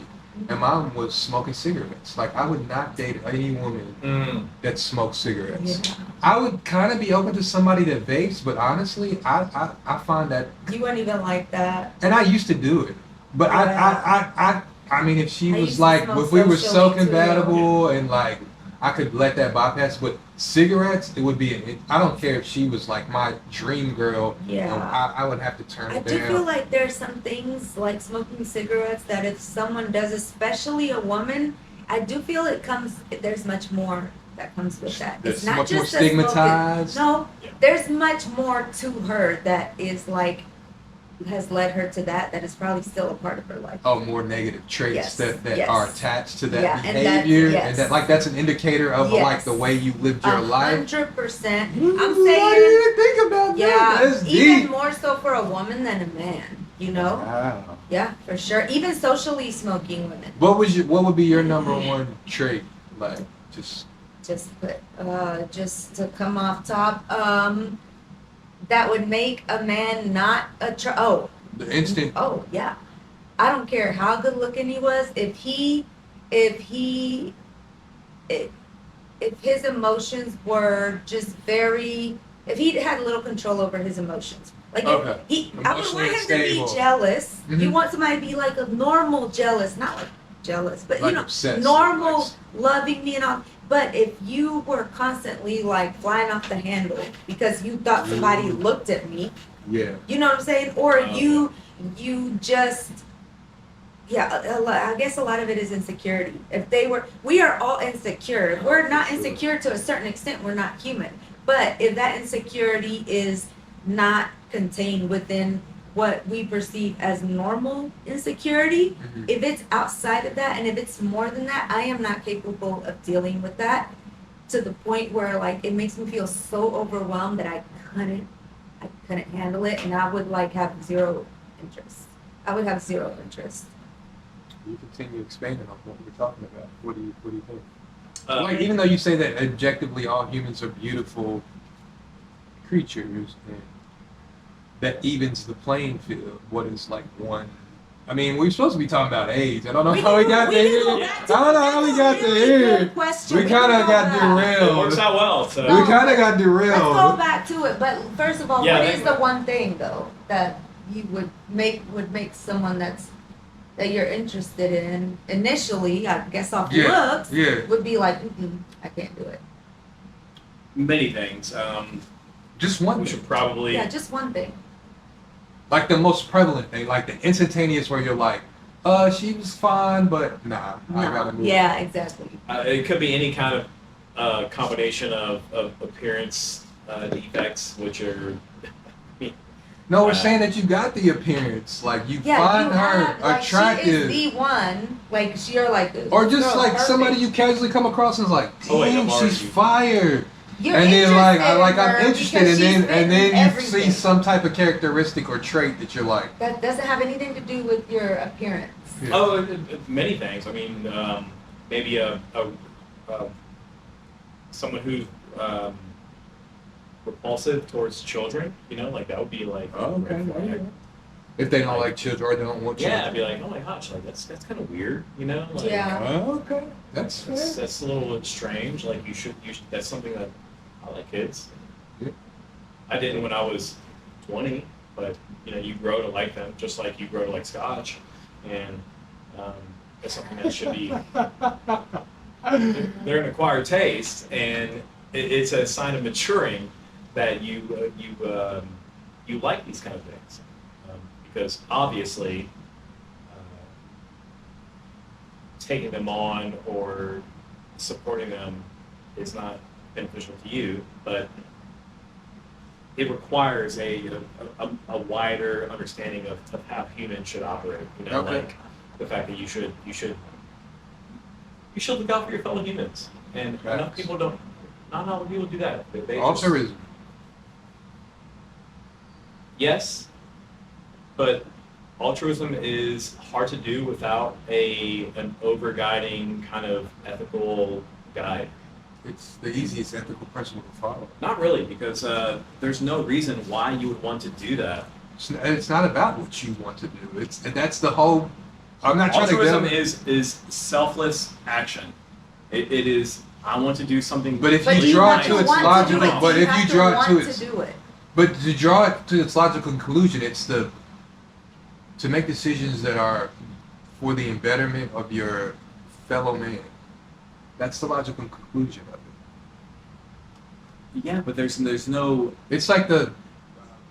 And mine was smoking cigarettes. Like I would not date any woman about. that smokes cigarettes. Yeah. I would kind of be open to somebody that vapes, but honestly, I find that, You wouldn't even like that. and I used to do it, but Yeah. I mean, if she I was used to like, smoke if we were so socially, too. compatible and like, I could let that bypass. But cigarettes, it would be. I don't care if she was like my dream girl. Yeah. I would have to turn I it do down. feel like there's some things like smoking cigarettes that if someone does, especially a woman, I do feel there's much more that comes with that. It's It's not much more just the smoking. stigmatized. No, Yeah. there's much more to her that is like, has led her to that is probably still a part of her life. Oh, more negative traits Yes, that yes. are attached to that Yeah, and that's- behavior, yes. and that like that's an indicator of Yes. like the way you lived your life. 100%. Ooh, I'm I didn't saying, even think about that. yeah, That's even deep. more so for a woman than a man, you know? Wow. Yeah, for sure. Even socially smoking women. What would be your number one trait? Like just Just to come off top, that would make a man not the instant. oh yeah. I don't care how good looking he was, if his emotions were just if he had a little control over his emotions. Like Okay. I would Emotionally want him unstable. to be jealous. You Mhm. want somebody to be like a normal jealous, not like jealous, but Like you know, obsessed, normal, like- loving me and all. But if you were constantly like flying off the handle because you thought somebody Ooh. looked at me, Yeah. you know what I'm saying? Or Oh, you just Yeah, I guess a lot of it is insecurity. If they were, we are all insecure. If we're not insecure to a certain extent, we're not human. But if that insecurity is not contained within what we perceive as normal insecurity, Mhm. if it's outside of that and if it's more than that, I am not capable of dealing with that to the point where like it makes me feel so overwhelmed that I couldn't handle it, and I would like have zero interest. I would have zero interest. You continue expanding on what we're talking about. What do you think? Uh, Like, even though you say that objectively all humans are beautiful creatures, and that evens the playing field. What is like one? I mean, we're supposed to be talking about AIDS. I don't know how we got there. I don't know how we got there. We kind of got it derailed. works out well. So. We kind of got Let's go derailed. back to it. But first of all, Yeah, what that- is the one thing though that you would make someone that you're interested in initially? I guess off Yeah, looks yeah. would be like, I can't do it. Many things. Just one. We thing. should probably. Yeah, just one thing. Like the most prevalent thing, like the instantaneous where you're like, she was fine, but nah, I gotta move. Yeah, exactly. It could be any kind of combination of appearance defects, which are. No, we're saying that you got the appearance, like you Yeah, find you her have, like, attractive, She is the one. Like you're like. or just girl, like perfect. somebody you casually come across and is like, Oh, wait, damn, I'm she's already- fire. You're And then like, interested in I'm her interested, because and she's then written you see everything. some type of characteristic or trait that you're like, That doesn't have anything to do with your appearance. yeah. Oh, many things. I mean, maybe someone who's repulsive towards children. You know, like that would be like. a Oh, red okay. flag. If they don't like children or they don't want Yeah, I'd children. be like, oh my gosh, like that's kind of weird. You know. Like, Yeah. Oh, okay, that's fair. That's a little bit strange. Like you should. That's something that I like kids. Yeah. I didn't when I was 20, but you know, you grow to like them just like you grow to like Scotch, and it's something that should be. They're an acquired taste, and it's a sign of maturing that you like these kind of things, because obviously. Taking them on or supporting them is not beneficial to you, but it requires a wider understanding of how humans should operate. You know, Okay. like the fact that you should look out for your fellow humans, and enough Facts. people don't. Not all people do that. They just- Altruism. Yes, but altruism is hard to do without an overguiding kind of ethical guide. It's the easiest ethical principle to follow. Not really, because there's no reason why you would want to do that. It's not about what you want to do. That's the whole. I'm not trying Altruism to. is selfless action. It is. I want to do something. But if But you do draw have it to its want logical, do it? but Do if have you draw it to want its, do it. but to draw it to its logical conclusion, it's to make decisions that are for the betterment of your fellow man. That's the logical conclusion of it. Yeah, but there's no It's like the.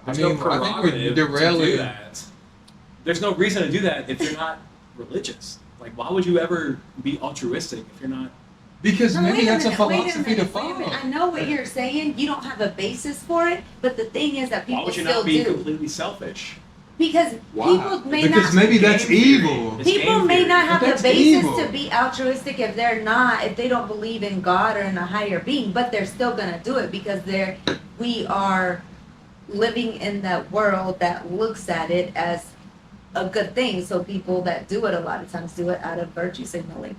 I there's mean, no I think we're prerogative to do derailing. that. There's no reason to do that if you're not religious. Like, why would you ever be altruistic if you're not? Because No, maybe wait that's a minute, wait philosophy to minute, wait a follow. minute. I know what you're saying. You don't have a basis for it, but the thing is that Why people would you still not be do. completely selfish? Because people may Because not. maybe that's Game theory. evil. It's People game may theory. not have But the that's basis evil. to be altruistic if they don't believe in God or in a higher being, but they're still gonna do it because we are living in that world that looks at it as a good thing. So people that do it a lot of times do it out of virtue signaling.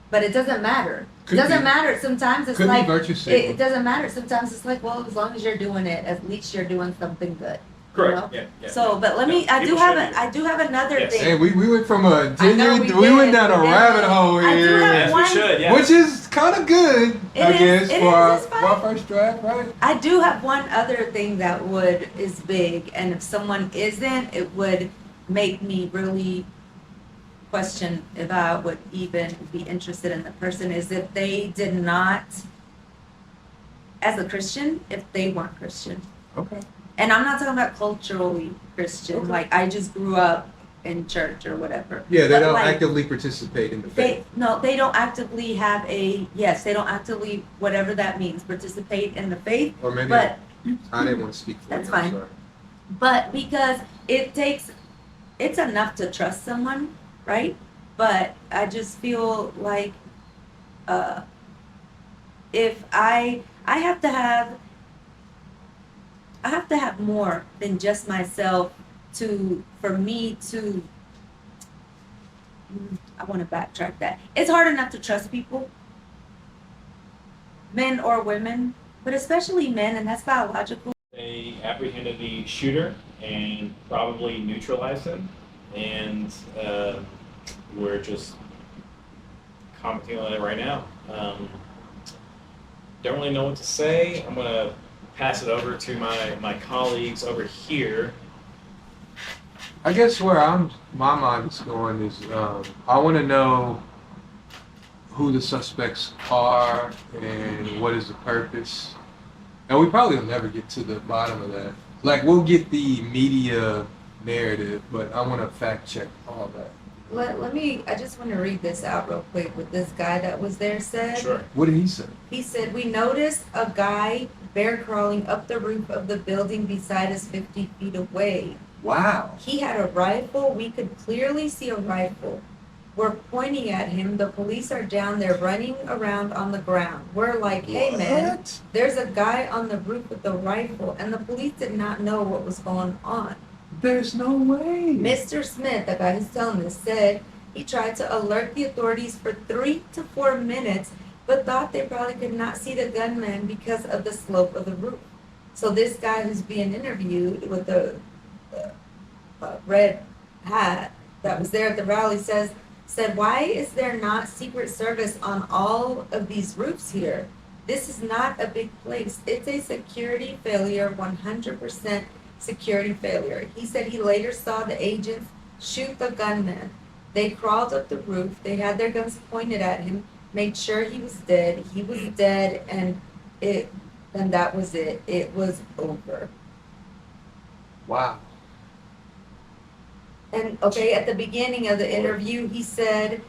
But it doesn't matter. Could It doesn't be. matter. Sometimes it's Could like be virtue it signaling. doesn't matter. Sometimes it's like, well, as long as you're doing it, at least you're doing something good. Correct. You know? Yeah. So, but let me. No, I do people have should a. I do have another Yes. thing. Hey, we went from a I know genuine, we we went did, down a we did. rabbit hole I do here, have Yes, one- we should. Yeah. which is kind of good, It I is, guess, it for is, our, it's for fine. our first draft, right? I do have one other thing that is big, and if someone isn't, it would make me really question if I would even be interested in the person. Is if they did not, as a Christian, if they weren't Christian. Okay. And I'm not talking about culturally Christian. Okay. Like I just grew up in church or whatever. Yeah, they But, don't like, actively participate in the faith. they don't actively have they don't actively, whatever that means, participate in the faith. Or maybe But I didn't want to speak for That's you. I'm fine. sorry. But because it's enough to trust someone, right? But I just feel like if I have to have more than just myself for me to I want to backtrack that. It's hard enough to trust people, men or women, but especially men, and that's biological. They apprehended the shooter and probably neutralized him, and we're just commenting on it right now. Don't really know what to say. I'm gonna pass it over to my colleagues over here. I guess where my mind is going is I want to know who the suspects are and what is the purpose. And we probably will never get to the bottom of that. Like, we'll get the media narrative, but I want to fact check all that. I just want to read this out real quick. What this guy that was there said. Sure. What did he say? He said, "We noticed a guy bear crawling up the roof of the building beside us 50 feet away. Wow. He had a rifle. We could clearly see a rifle. We're pointing at him. The police are down there running around on the ground. We're like, hey man, What? there's a guy on the roof with a rifle." And the police did not know what was going on. There's no way. Mr. Smith, the guy who's telling this, said he tried to alert the authorities for 3 to 4 minutes, but thought they probably could not see the gunman because of the slope of the roof. So this guy who's being interviewed with the red hat that was there at the rally said, "Why is there not Secret Service on all of these roofs here? This is not a big place. It's a security failure, 100% security failure." He said he later saw the agents shoot the gunman. They crawled up the roof. They had their guns pointed at him, made sure he was dead. He was dead, and that was it. It was over. Wow. And okay, at the beginning of the interview, he said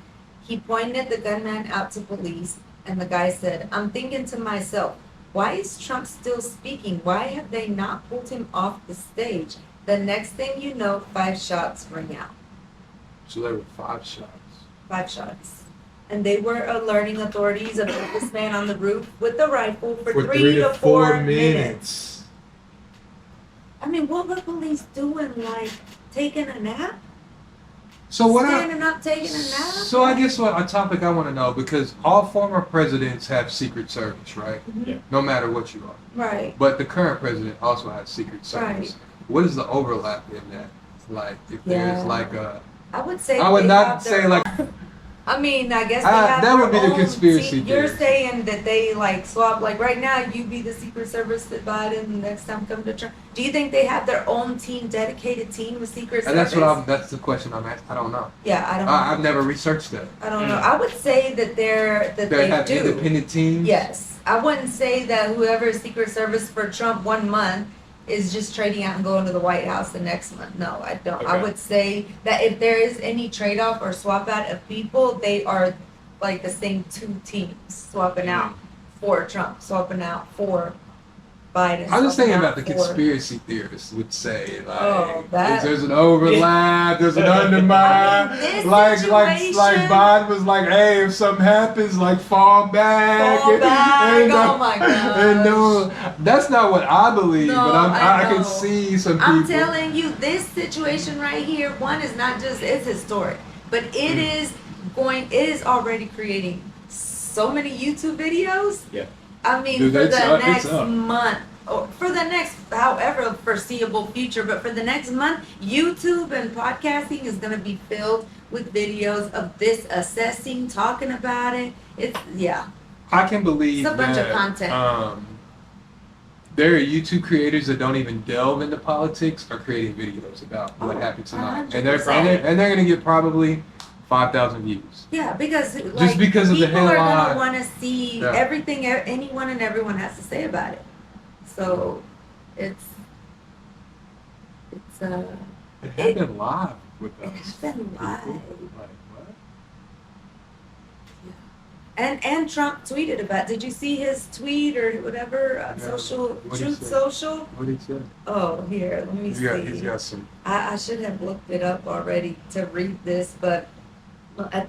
he pointed the gunman out to police, and the guy said, "I'm thinking to myself, why is Trump still speaking? Why have they not pulled him off the stage?" The next thing you know, 5 shots ring out. So there were 5 shots. 5 shots. And they were alerting authorities about this man on the roof with the rifle for 3 to 4 minutes. I mean, what were police doing? Like, taking a nap? So what Standing up, taking a nap? So I guess what a topic I want to know, because all former presidents have Secret Service, right? Mhm. Yeah. No matter what you are. Right. But the current president also has Secret Service. Right. What is the overlap in that? Like, if there's Yeah. like a, I would say I would they not have say their- like, I mean, I guess they have that would their be the own conspiracy team. You're theory. saying that they like swap, like right now you be the Secret Service that Biden, and next time come to Trump. Do you think they have their own team, dedicated team with Secret and Service? that's the question I'm asking. I don't know. Yeah, I don't. I've never researched that. I don't know. I would say that They they have do. independent teams? Yes, I wouldn't say that whoever is Secret Service for Trump 1 month is just trading out and going to the White House the next month. No, I don't. I Okay. would say that if there is any trade-off or swap out of people, they are like the same 2 teams swapping out for Trump, swapping out for Biden. I'm just swapping thinking out about the for- conspiracy theorists would say like, Oh, that- there's an overlap, there's an undermine, I mean, this like situation- Biden was like, hey, if something happens, like fall back. Fall back, And, oh my And no, that's not what I believe, No, but I I know. can see some people. I'm telling you, this situation right here, one is not just, it's historic, but it is already creating so many YouTube videos. Yeah. I mean, Dude, for it's the up, it's next up. month, or for the next, however foreseeable future, but for the next month, YouTube and podcasting is going to be filled with videos of this assessing, talking about it. I can believe It's a bunch of that, content. there are YouTube creators that don't even delve into politics are creating videos about what Oh, happened tonight, 100%. and they're gonna get probably 5,000 views. Yeah, because like, because of the people are headline. gonna want to see Yeah. everything anyone and everyone has to say about it. So it's It happened live. with It us. happened live. Like, what? And Trump tweeted about. Did you see his tweet or whatever on No. social What'd he Truth say? Social? What did he say? Oh, here, let me He's see. got some. I should have looked it up already to read this, but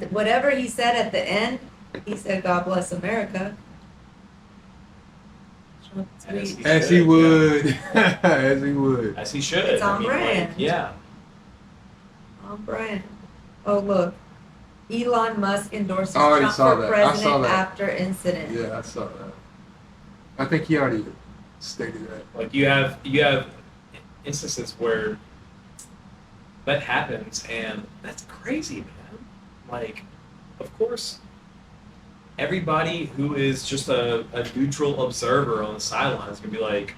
whatever he said at the end, he said, "God bless America." Trump As tweet. he As he should, would. As he would. As he should. It's I on mean, brand. yeah. Oh, Brian. Oh, look. Elon Musk endorses I already Trump saw for that. I saw president that. after incident. Yeah, I saw that. I think he already stated that. Like you have instances where that happens, and that's crazy, man. Like, of course, everybody who is just a neutral observer on the sidelines can be like,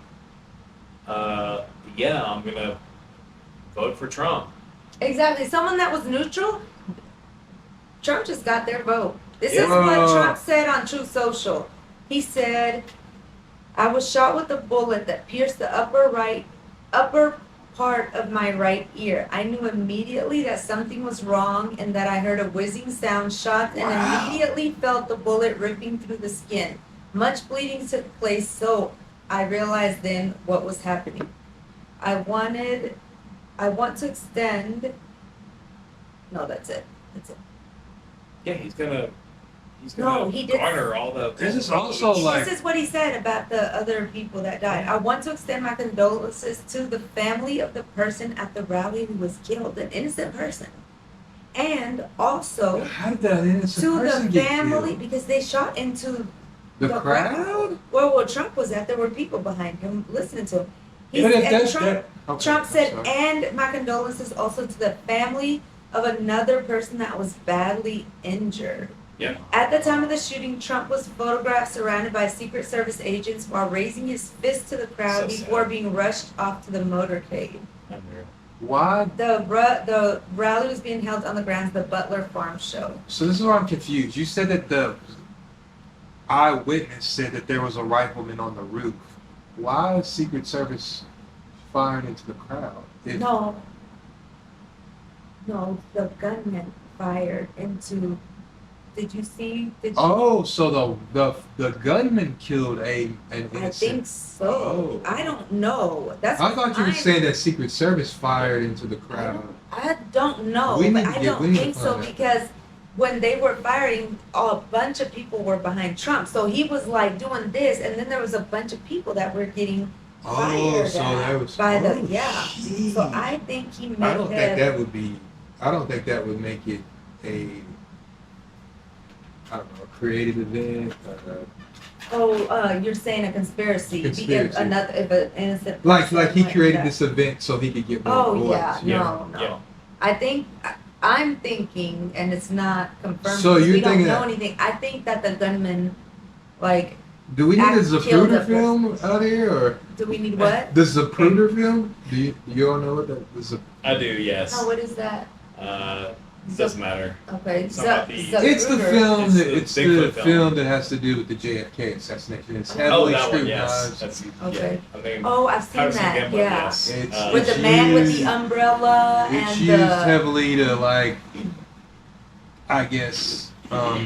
yeah, I'm gonna vote for Trump. Exactly. Someone that was neutral, Trump just got their vote. This is Yeah. what Trump said on Truth Social. He said, "I was shot with a bullet that pierced the upper part of my right ear. I knew immediately that something was wrong and that I heard a whizzing sound, shots, and Wow. immediately felt the bullet ripping through the skin. Much bleeding took place, so I realized then what was happening. I want to extend." No, that's it. That's it. Yeah, he's gonna No, he did- garner all the. This is also like- This is what he said about the other people that died. "I want to extend my condolences to the family of the person at the rally who was killed, an innocent person. And also How did that innocent to person the get family, killed? because they shot into The crowd? where Trump was at. There were people behind him listening to him. He But if said, that's Trump, that- okay, Trump I'm said, sorry. "And my condolences also to the family of another person that was badly injured." Yeah. At the time of the shooting, Trump was photographed surrounded by Secret Service agents while raising his fist to the crowd So sad. before being rushed off to the motorcade. Why? The rally was being held on the grounds of the Butler Farm Show. So this is where I'm confused. You said that the eyewitness said that there was a rifleman on the roof. Why is Secret Service firing into the crowd? No, the gunman fired into. Did you see? Oh, so the gunman killed an innocent. I think so. Oh. I don't know. That's. I what thought you were I'm- saying that Secret Service fired into the crowd. I don't know, We need but to I get- we don't need to think so find out. because when they were firing, a bunch of people were behind Trump. So he was like doing this, and then there was a bunch of people that were getting Oh, fired so at that was by the oh, yeah. shit. So I think he may I don't think have. that would be. I don't think that would make it a. I don't know, a creative event. You're saying a conspiracy. Conspiracy. If an innocent. Like person he went created that. this event so he could get more Oh votes. yeah, Yeah, no. yeah. I think I'm thinking, and it's not confirmed. So because you're we don't thinking know that- anything. I think that the gunman, like, Do we need a Killed Zapruder a film out here, or do we need what? the Zapruder film? Do you all know what that is? I do, yes. No, what is that? Doesn't matter. Okay, It's not the- It's the Zapruder. film. It's That, the it's the Bigfoot film. film. that has to do with the JFK assassination. It's Oh, Oh, heavily that one, yes. scrutinized. That's Okay. yeah. I think Oh, I've seen Patterson that. Gimlin, Yeah, yes. It's- with it's the man with the used- umbrella It's and used the. heavily to like, I guess,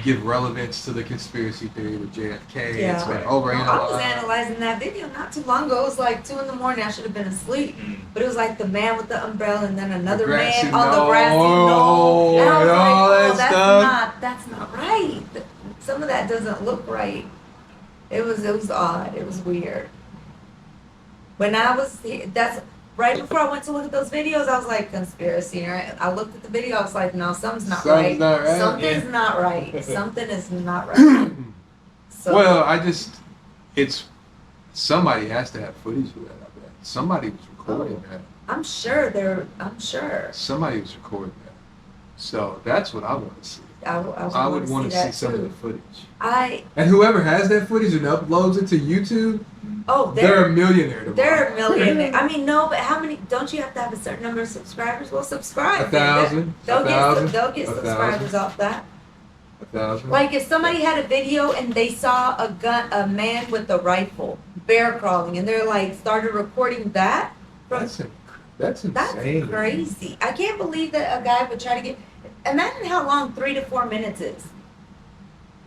give relevance to the conspiracy theory with JFK. Yeah. It's been I was overanalyzed. analyzing that video not too long ago. It was like 2 a.m. I should have been asleep. Mm. But it was like the man with the umbrella and then another grassy man on the knoll, grassy knoll. And I was and all like, that oh, stuff. that's not right. Some of that doesn't look right. It was odd. It was weird. When I was, that's right before I went to look at those videos, I was like, conspiracy, right? I looked at the video, I was like, no, something's not Something's right. not right. Something's not right. Something is not right. So, Well, it's somebody has to have footage of that. I bet somebody was recording that. I'm sure. Somebody was recording that. So that's what I want to see. I I would want to see that some too. of the footage. I And whoever has that footage and uploads it to YouTube, oh they're a they're millionaire tomorrow. they're a millionaire. I mean no, but how many? Don't you have to have a certain number of subscribers? Well, subscribe. 1,000. They'll get 1,000. subscribers off that. 1,000. Like if somebody had a video and they saw a man with a rifle, bear crawling, and they're like started recording that from That's That's That's insane. crazy. I can't believe that a guy would try to get. Imagine how long 3 to 4 minutes is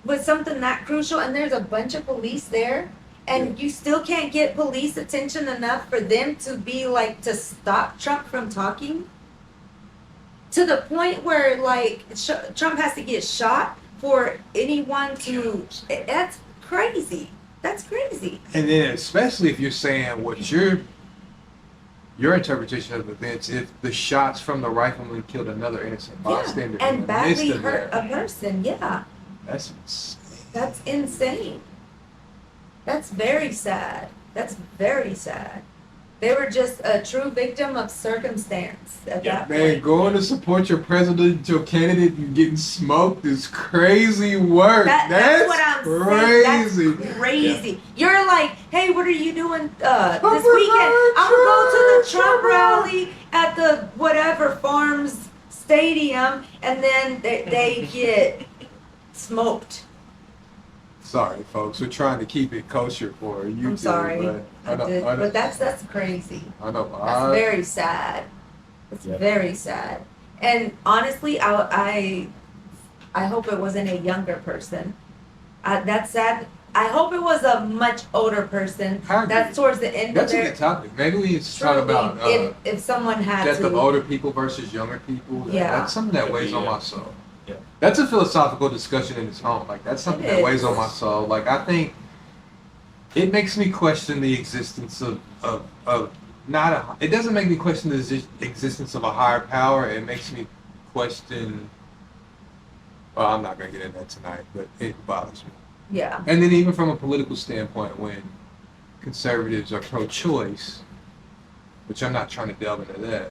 with something that crucial, and there's a bunch of police there, and you still can't get police attention enough for them to be like to stop Trump from talking. To the point where like Trump has to get shot for anyone to. That's crazy. That's crazy. And then especially if you're saying what your interpretation of events, if the shots from the rifleman killed another innocent bystander Yeah, in and the midst badly of hurt that, a person. Yeah, that's insane. that's insane. That's very sad. That's very sad. They were just a true victim of circumstance at Yeah. that Man, point. going to support your presidential candidate and getting smoked is crazy work. That's what I'm crazy. saying. That's crazy. You're like, hey, what are you doing this I'm weekend? I'm gonna go to the Trump Trump. rally at the whatever Farms Stadium, and then they get smoked. Sorry, folks. We're trying to keep it kosher for you. I'm sorry. But I did, I know, but that's crazy. I know. That's very sad. It's Yeah. very sad. And honestly, I hope it wasn't a younger person. That's sad. I hope it was a much older person. I agree. That's towards the end That's of a their. good topic. Maybe we need to talk Truly, about if someone had death of to. older people versus younger people. Yeah. That's something that Could weighs be, on yeah. my soul. Yeah. That's a philosophical discussion in its own. Like that's something It that weighs is. on my soul. Like I think it makes me question the existence of not a. It doesn't make me question the existence of a higher power. It makes me question. Well, I'm not gonna get into that tonight, but it bothers me. Yeah. And then even from a political standpoint, when conservatives are pro-choice, which I'm not trying to delve into that.